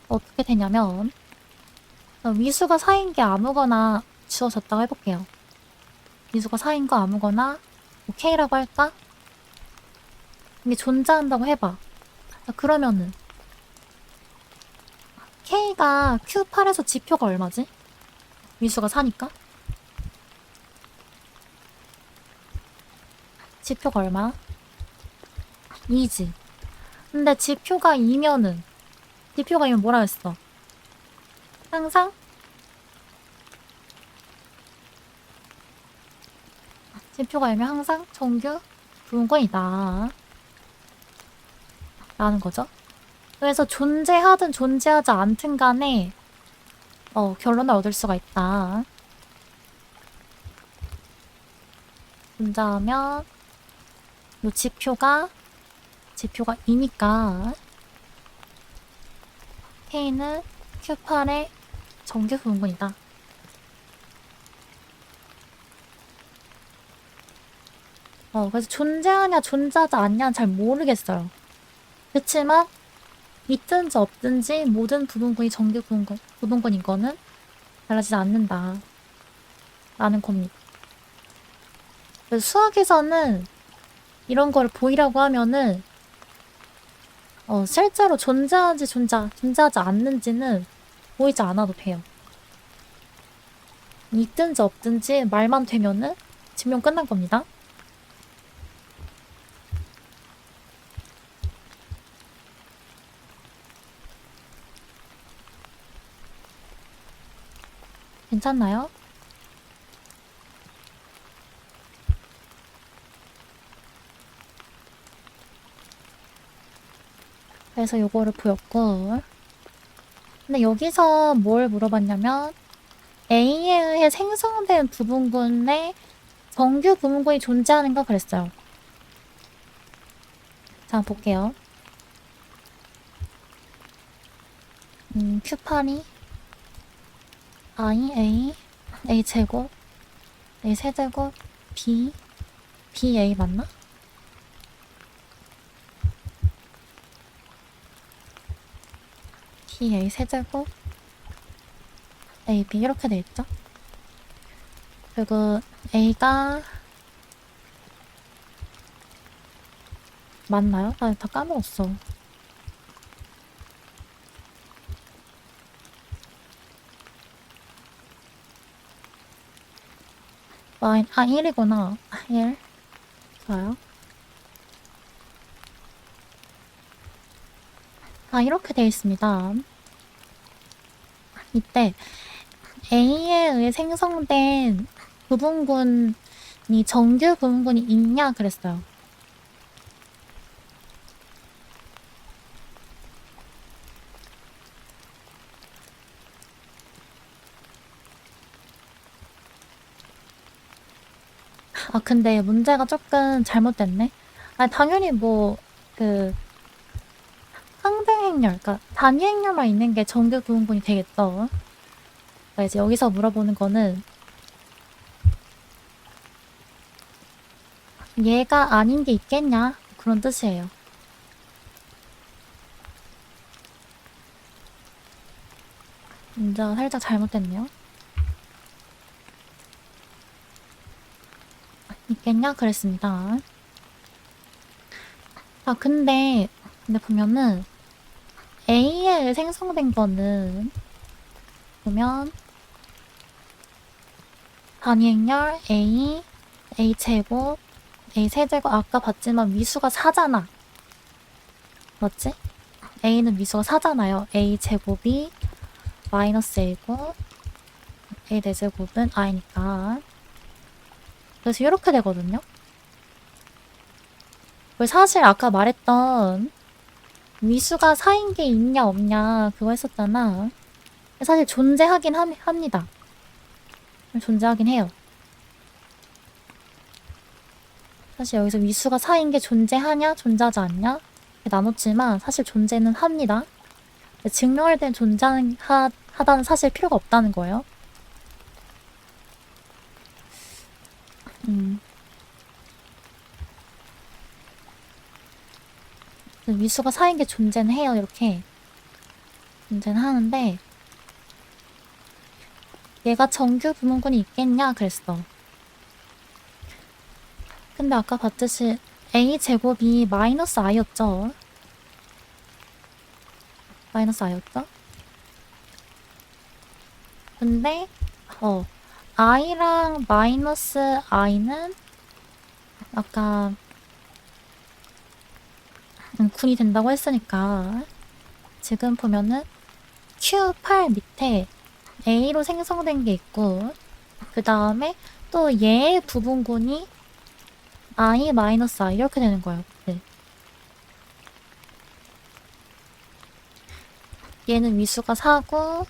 어떻게 되냐면 위수가 4인 게 아무거나 주어졌다고 해볼게요. 위수가 4인 거 아무거나 K라고 할까? 이게 존재한다고 해봐. 그러면은 K가 Q8에서 지표가 얼마지? 위수가 4니까? 지표가 얼마? 2지. 근데 지표가 2면 뭐라 했어? 항상 지표가 2면 항상 정규 부분권이다. 라는 거죠. 그래서 존재하든 존재하지 않든 간에 결론을 얻을 수가 있다. 존재하면 요 지표가 2니까 K는 Q8의 정규 부분군이다. 그래서 존재하냐 존재하지 않냐는 잘 모르겠어요. 그치만 있든지 없든지 모든 부분군이 정규 부분군인 거는 달라지지 않는다. 라는 겁니다. 그래서 수학에서는 이런 걸 보이라고 하면은 실제로 존재하지 않는지는 보이지 않아도 돼요. 있든지 없든지 말만 되면은 증명 끝난 겁니다. 괜찮나요? 그래서 요거를 보였고, 근데 여기서 뭘 물어봤냐면 A에 의해 생성된 부분군의 정규 부분군이 존재하는가 그랬어요. 자, 볼게요. Q8이 A 제곱, A 세제곱, BA 맞나? BA 세제곱, AB 이렇게 돼있죠? 그리고 A가 맞나요? 나 다 까먹었어. 아, 1이구나. 1. 좋아요. 이렇게 되어 있습니다. 이때 A에 의해 생성된 부분군이 정규 부분군이 있냐 그랬어요. 근데 문제가 조금 잘못됐네. 당연히 항등행렬, 그러니까 단위 행렬만 있는 게 정규 부분군이 되겠죠. 그러니까 이제 여기서 물어보는 거는 얘가 아닌 게 있겠냐? 그런 뜻이에요. 문제가 살짝 잘못됐네요. 있겠냐? 그랬습니다. 아, 근데 보면은 A에 생성된 거는 보면 단위 행렬 A, A 제곱, A 세제곱 아까 봤지만 위수가 4잖아. 맞지? A는 위수가 4잖아요. A 제곱이 마이너스 A고 A 4제곱은 I니까. 그래서 이렇게 되거든요. 사실 아까 말했던 위수가 4인 게 있냐 없냐 그거 했었잖아. 사실 존재하긴 합니다. 존재하긴 해요. 사실 여기서 위수가 4인 게 존재하냐 존재하지 않냐 나눴지만 사실 존재는 합니다. 증명할 땐 존재하다는 사실 필요가 없다는 거예요. 위수가 4인 게 존재는 해요. 이렇게 존재는 하는데 얘가 정규 부문군이 있겠냐 그랬어. 근데 아까 봤듯이 A 제곱이 마이너스 I였죠. 마이너스 I였죠? 근데 I랑 마이너스 I는 아까 군이 된다고 했으니까 지금 보면은 Q8 밑에 A로 생성된 게 있고 그 다음에 또 얘의 부분군이 I 마이너스 I 이렇게 되는 거예요. 네. 얘는 위수가 4고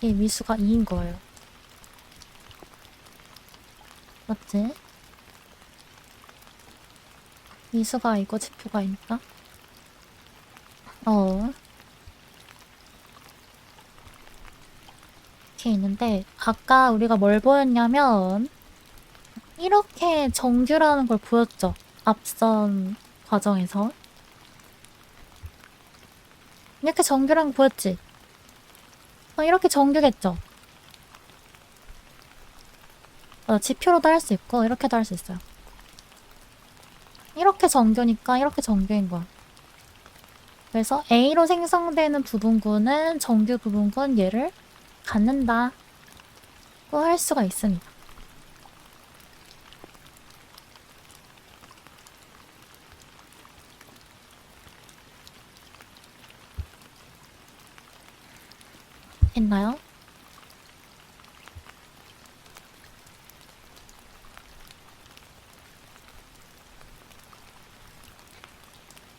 얘 위수가 2인 거예요. 맞지? 위수가 이거 지표가 있니까 이렇게 있는데 아까 우리가 뭘 보였냐면 이렇게 정규라는 걸 보였죠. 앞선 과정에서 이렇게 정규라는 거 보였지. 이렇게 정규겠죠. 지표로도 할 수 있고 이렇게도 할 수 있어요. 이렇게 정규니까 이렇게 정규인 거야. 그래서 A로 생성되는 부분군은 정규 부분군 얘를 갖는다. 또 할 수가 있습니다. 됐나요?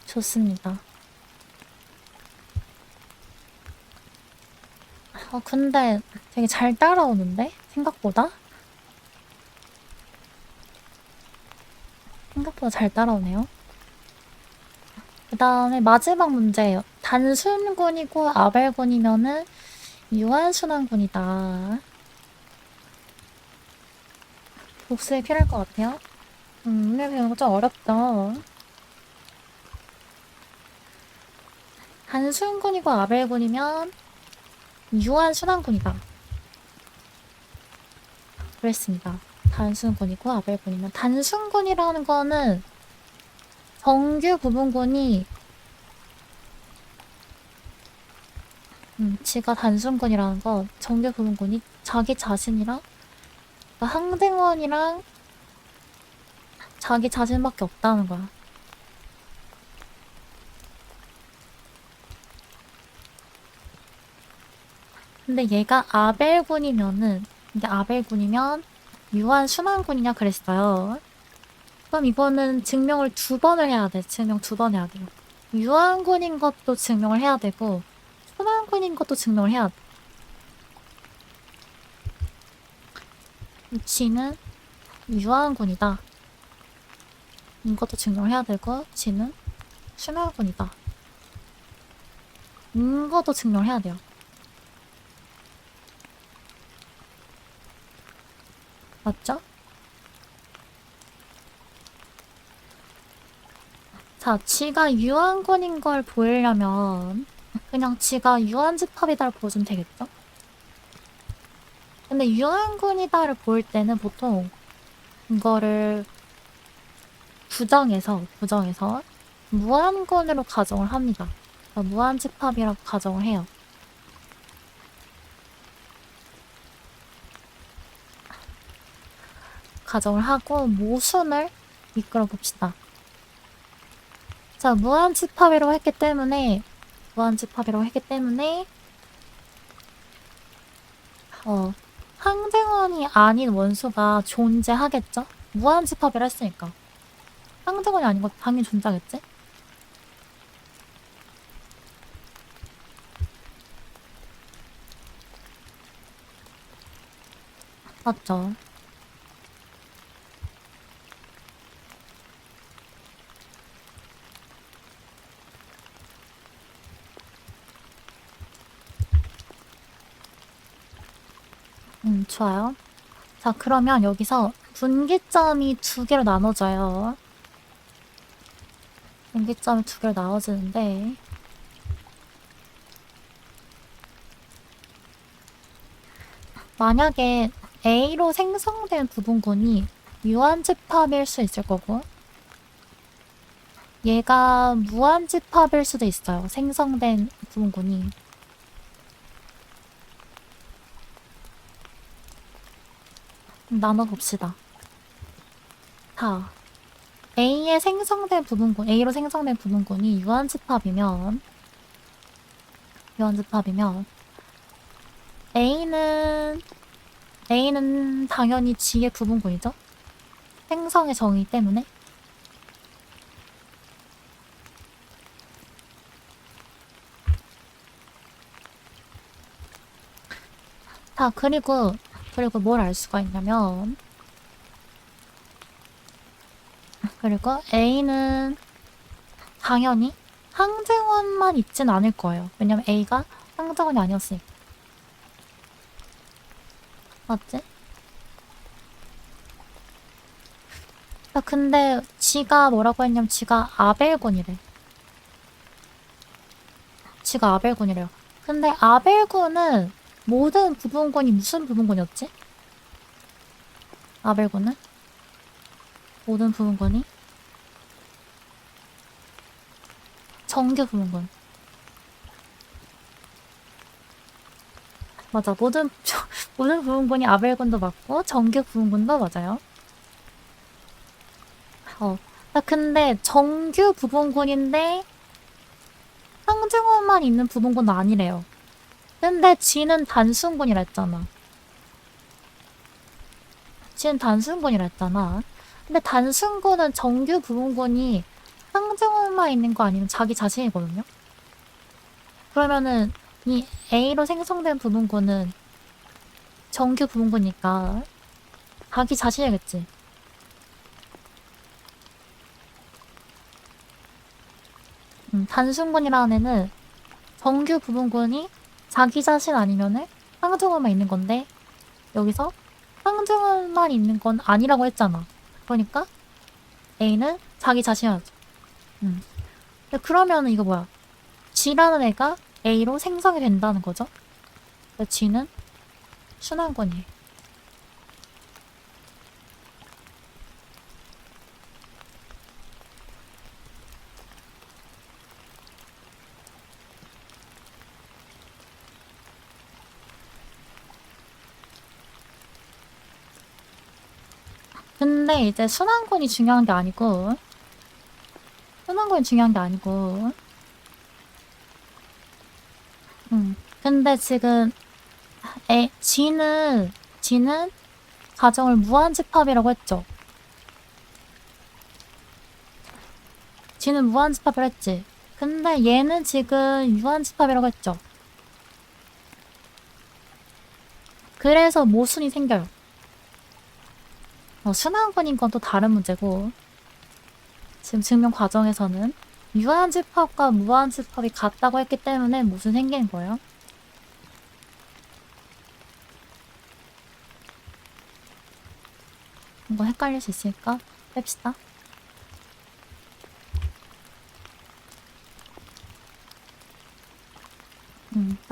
좋습니다. 근데 되게 잘 따라오는데? 생각보다? 생각보다 잘 따라오네요. 그 다음에 마지막 문제예요. 단순군이고 아벨군이면은 유한순환군이다. 복습이 필요할 것 같아요. 오늘 배우는 거 좀 어렵다. 단순군이고 아벨군이면 유한순환군이다. 그랬습니다. 단순군이고 아벨군이면 단순군이라는 거는 정규 부분군이 지가 단순군이라는 건 정규 부분군이 자기 자신이랑 그러니까 항등원이랑 자기 자신밖에 없다는 거야. 근데 얘가 아벨군이면은 근데 아벨군이면 유한순환군이냐 그랬어요. 그럼 이거는 증명을 2번을 해야 돼. 증명 2번 해야 돼요. 유한군인 것도 증명을 해야 되고 순환군인 것도 증명을 해야 돼. 지는 유한군이다. 이것도 증명을 해야 되고 지는 순환군이다. 이것도 증명을 해야 돼요. 맞죠? 자, 쥐가 유한군인 걸 보이려면 그냥 쥐가 유한집합이다를 보여주면 되겠죠? 근데 유한군이다를 보일 때는 보통 이거를 부정해서 무한군으로 가정을 합니다. 그러니까 무한집합이라고 가정을 해요. 가정을 하고 모순을 이끌어 봅시다. 자, 무한집합이라고 했기 때문에 항등원이 아닌 원소가 존재하겠죠? 무한집합이라 했으니까 항등원이 아닌 것도 당연히 존재하겠지? 맞죠? 좋아요. 자, 그러면 여기서 분기점이 두 개로 나눠져요. 분기점이 두 개로 나눠지는데, 만약에 A로 생성된 부분군이 유한집합일 수 있을 거고, 얘가 무한집합일 수도 있어요. 생성된 부분군이. 나눠봅시다. 자, A로 생성된 부분군이 유한집합이면 A는 당연히 G의 부분군이죠. 생성의 정의 때문에. 자, 그리고 뭘 알 수가 있냐면, 그리고 A는 당연히 항등원만 있진 않을 거예요. 왜냐면 A가 항등원이 아니었으니까. 맞지? 야, 근데 지가 뭐라고 했냐면 지가 아벨군이래. 지가 아벨군이래요. 근데 아벨군은 모든 부분군이 무슨 부분군이었지? 아벨군은? 모든 부분군이? 정규 부분군. 맞아. 모든 부분군이 아벨군도 맞고 정규 부분군도 맞아요. 근데 정규 부분군인데 항증원만 있는 부분군은 아니래요. 근데 G는 단순군이라 했잖아. 근데 단순군은 정규 부분군이 항증원만 있는 거 아니면 자기 자신이거든요. 그러면은 이 A로 생성된 부분군은 정규 부분군이니까 자기 자신이겠지. 단순군이라는 애는 정규 부분군이 자기 자신 아니면은 항증원만 있는 건데 여기서 항증원만 있는 건 아니라고 했잖아. 그러니까 A는 자기 자신이죠. 근데 그러면은 이거 뭐야? G라는 애가 A로 생성이 된다는 거죠. G는 순환권이에요. 근데 이제 순환권이 중요한 게 아니고 근데 지금 G는 가정을 무한집합이라고 했죠. G는 무한집합을 했지. 근데 얘는 지금 유한집합이라고 했죠. 그래서 모순이 생겨요. 순환권인 건 또 다른 문제고 지금 증명 과정에서는 유한집합과 무한집합이 같다고 했기 때문에 모순 생기는 거예요. 이거 헷갈릴 수 있으니까 뺍시다.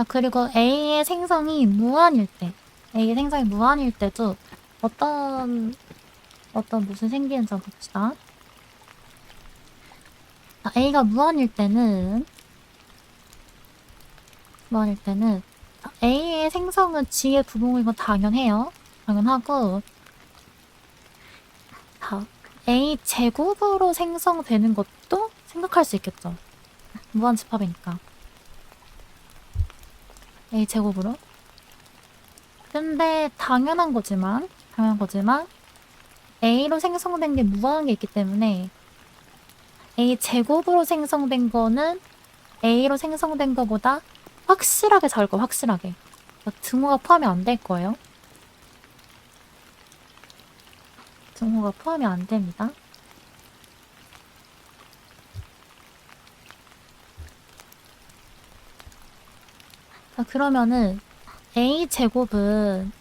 그리고 A의 생성이 무한일 때, A의 생성이 무한일 때도 어떤 무슨 생기는지 한번 봅시다. A가 무한일 때는 A의 생성은 G의 부분인 건 당연해요. 당연하고 A 제곱으로 생성되는 것도 생각할 수 있겠죠. 무한집합이니까. A 제곱으로. 근데 당연한 거지만 A로 생성된 게 무한한 게 있기 때문에 A 제곱으로 생성된 거는 A로 생성된 거보다 확실하게 작을 거예요. 확실하게. 등호가 포함이 안 될 거예요. 등호가 포함이 안 됩니다. 자, 그러면은 A제곱은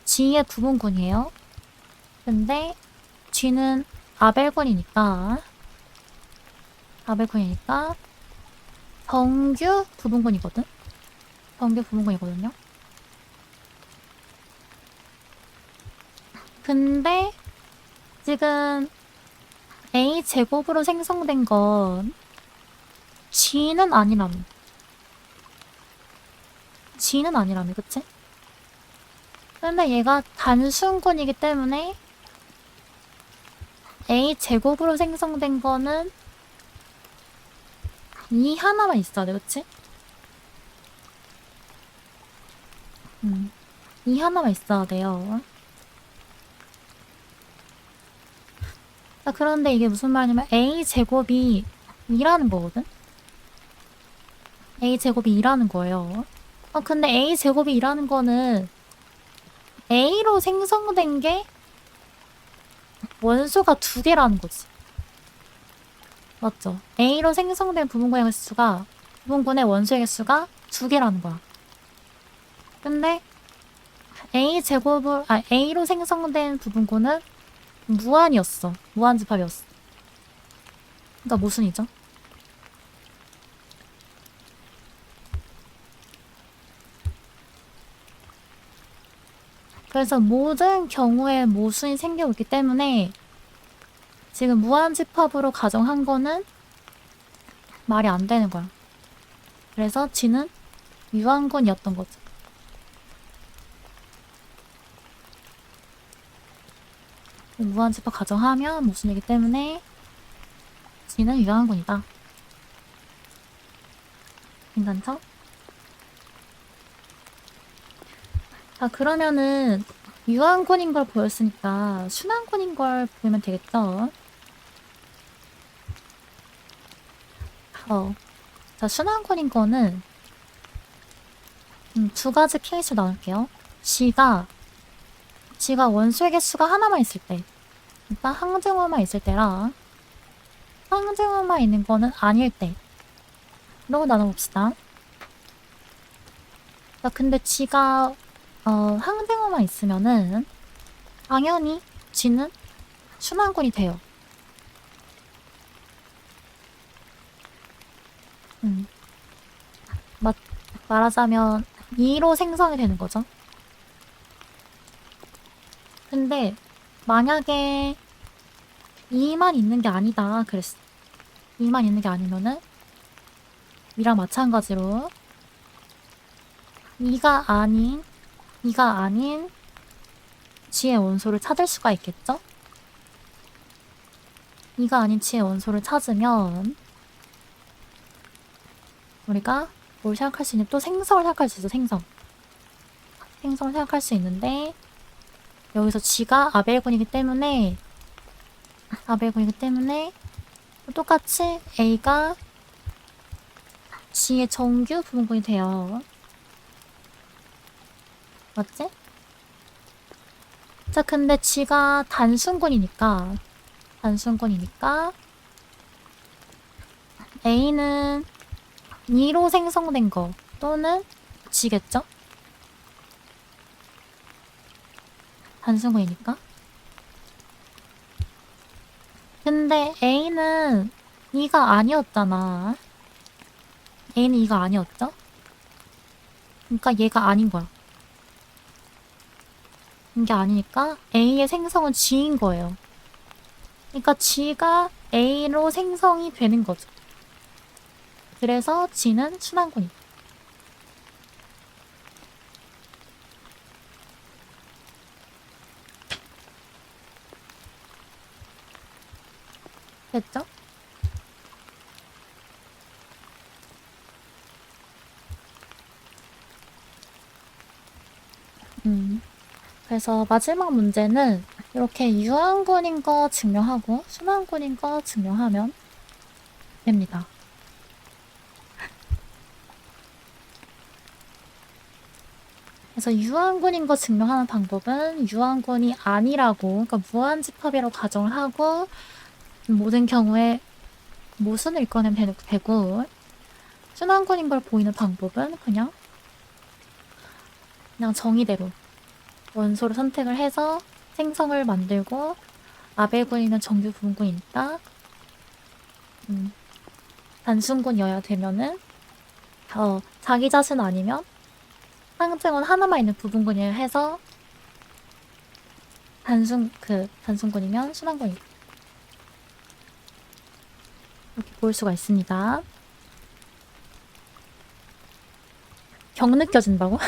G의 구분군이에요. 근데 G는 아벨군이니까 정규 부분군이거든요. 근데 지금 A제곱으로 생성된 건 G는 아니라며. 그치? 근데 얘가 단순군이기 때문에 A제곱으로 생성된 거는 이 하나만 있어야 돼, 그치? 이 하나만 있어야 돼요. 자, 그런데 이게 무슨 말이냐면 A제곱이 2라는 거거든? A제곱이 2라는 거예요. 근데 A제곱이 2라는 거는 A로 생성된 게 원소가 2개라는 거지. 맞죠? A로 생성된 부분군의 개수가, 부분군의 원소의 개수가 2개라는 거야. 근데 A로 생성된 부분군은 무한이었어. 무한집합이었어. 그러니까 모순이죠. 그래서 모든 경우에 모순이 생기고 있기 때문에 지금 무한집합으로 가정한 거는 말이 안 되는 거야. 그래서 G는 유한군이었던 거죠. 무한집합 가정하면 모순이기 때문에 G는 유한군이다. 괜찮죠? 자, 그러면은 유한군인 걸 보였으니까 순환군인 걸 보면 되겠죠? 자, 순환군인 거는 2가지 케이스로 나눌게요. G가 원소의 개수가 하나만 있을 때, 일단 항증호만 있을 때랑 항증호만 있는 거는 아닐 때, 이러고 나눠봅시다. 자, 근데 G가 항증호만 있으면은 당연히 G는 순환군이 돼요. 말하자면 2로 생성이 되는 거죠. 근데 만약에 2만 있는 게 아니다 그랬어. 2만 있는 게 아니면은 이랑 마찬가지로 2가 아닌 G의 원소를 찾을 수가 있겠죠? 2가 아닌 G의 원소를 찾으면 우리가 뭘 생각할 수 있냐? 또 생성을 생각할 수 있어. 생성을 생각할 수 있는데 여기서 G가 아벨군이기 때문에 똑같이 A가 G의 정규 부분군이 돼요. 맞지? 자, 근데 G가 단순군이니까 A는 2로 생성된 거 또는 G겠죠? 단순군이니까. 근데 A는 2가 아니었잖아. A는 2가 아니었죠? 그러니까 얘가 아닌 거야. 이게 아니니까 A의 생성은 G인 거예요. 그러니까 G가 A로 생성이 되는 거죠. 그래서 G는 순환군이. 됐죠? 그래서 마지막 문제는 이렇게 유한군인 거 증명하고 순환군인 거 증명하면 됩니다. 그래서 유한군인 거 증명하는 방법은 유한군이 아니라고, 그러니까 무한집합이라고 가정을 하고 모든 경우에 모순을 읽어내면 되고, 순환군인 걸 보이는 방법은 그냥 정의대로 원소를 선택을 해서 생성을 만들고, 아벨군이는 정규 부분군이 있다. 단순군이어야 되면은 자기 자신 아니면 상징은 하나만 있는 부분군을 해서 단순군이면 순환군이 이렇게 볼 수가 있습니다. 경 느껴진다고?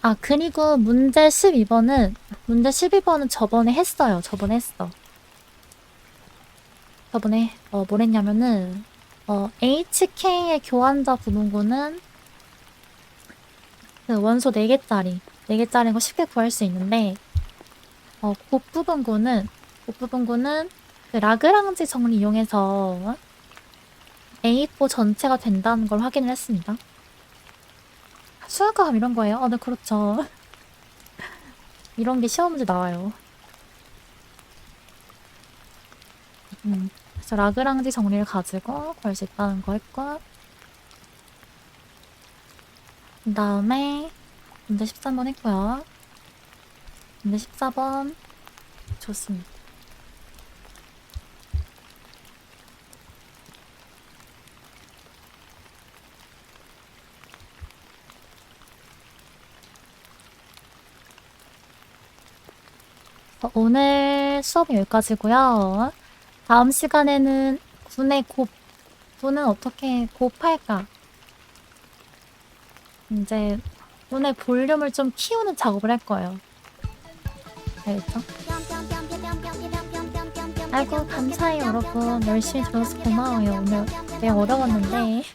아, 그리고 문제 12번은 저번에 했어요. 저번에 했어. 저번에 뭘 했냐면은 HK의 교환자 부분구는 그 원소 4개짜리인 거 쉽게 구할 수 있는데 곱부분구는 그 라그랑지 정리 이용해서 A4 전체가 된다는 걸 확인을 했습니다. 수학과학 이런 거예요? 네, 그렇죠. 이런 게 시험 문제 나와요. 그래서 라그랑지 정리를 가지고 구할 수 있다는 거 했고, 그 다음에 문제 13번 했고요. 문제 14번 좋습니다. 오늘 수업은 여기까지고요. 다음 시간에는 군은 어떻게 곱할까? 이제 군의 볼륨을 좀 키우는 작업을 할 거예요. 알겠죠? 아이고, 감사해요, 여러분. 열심히 들어서 고마워요. 오늘 되게 어려웠는데.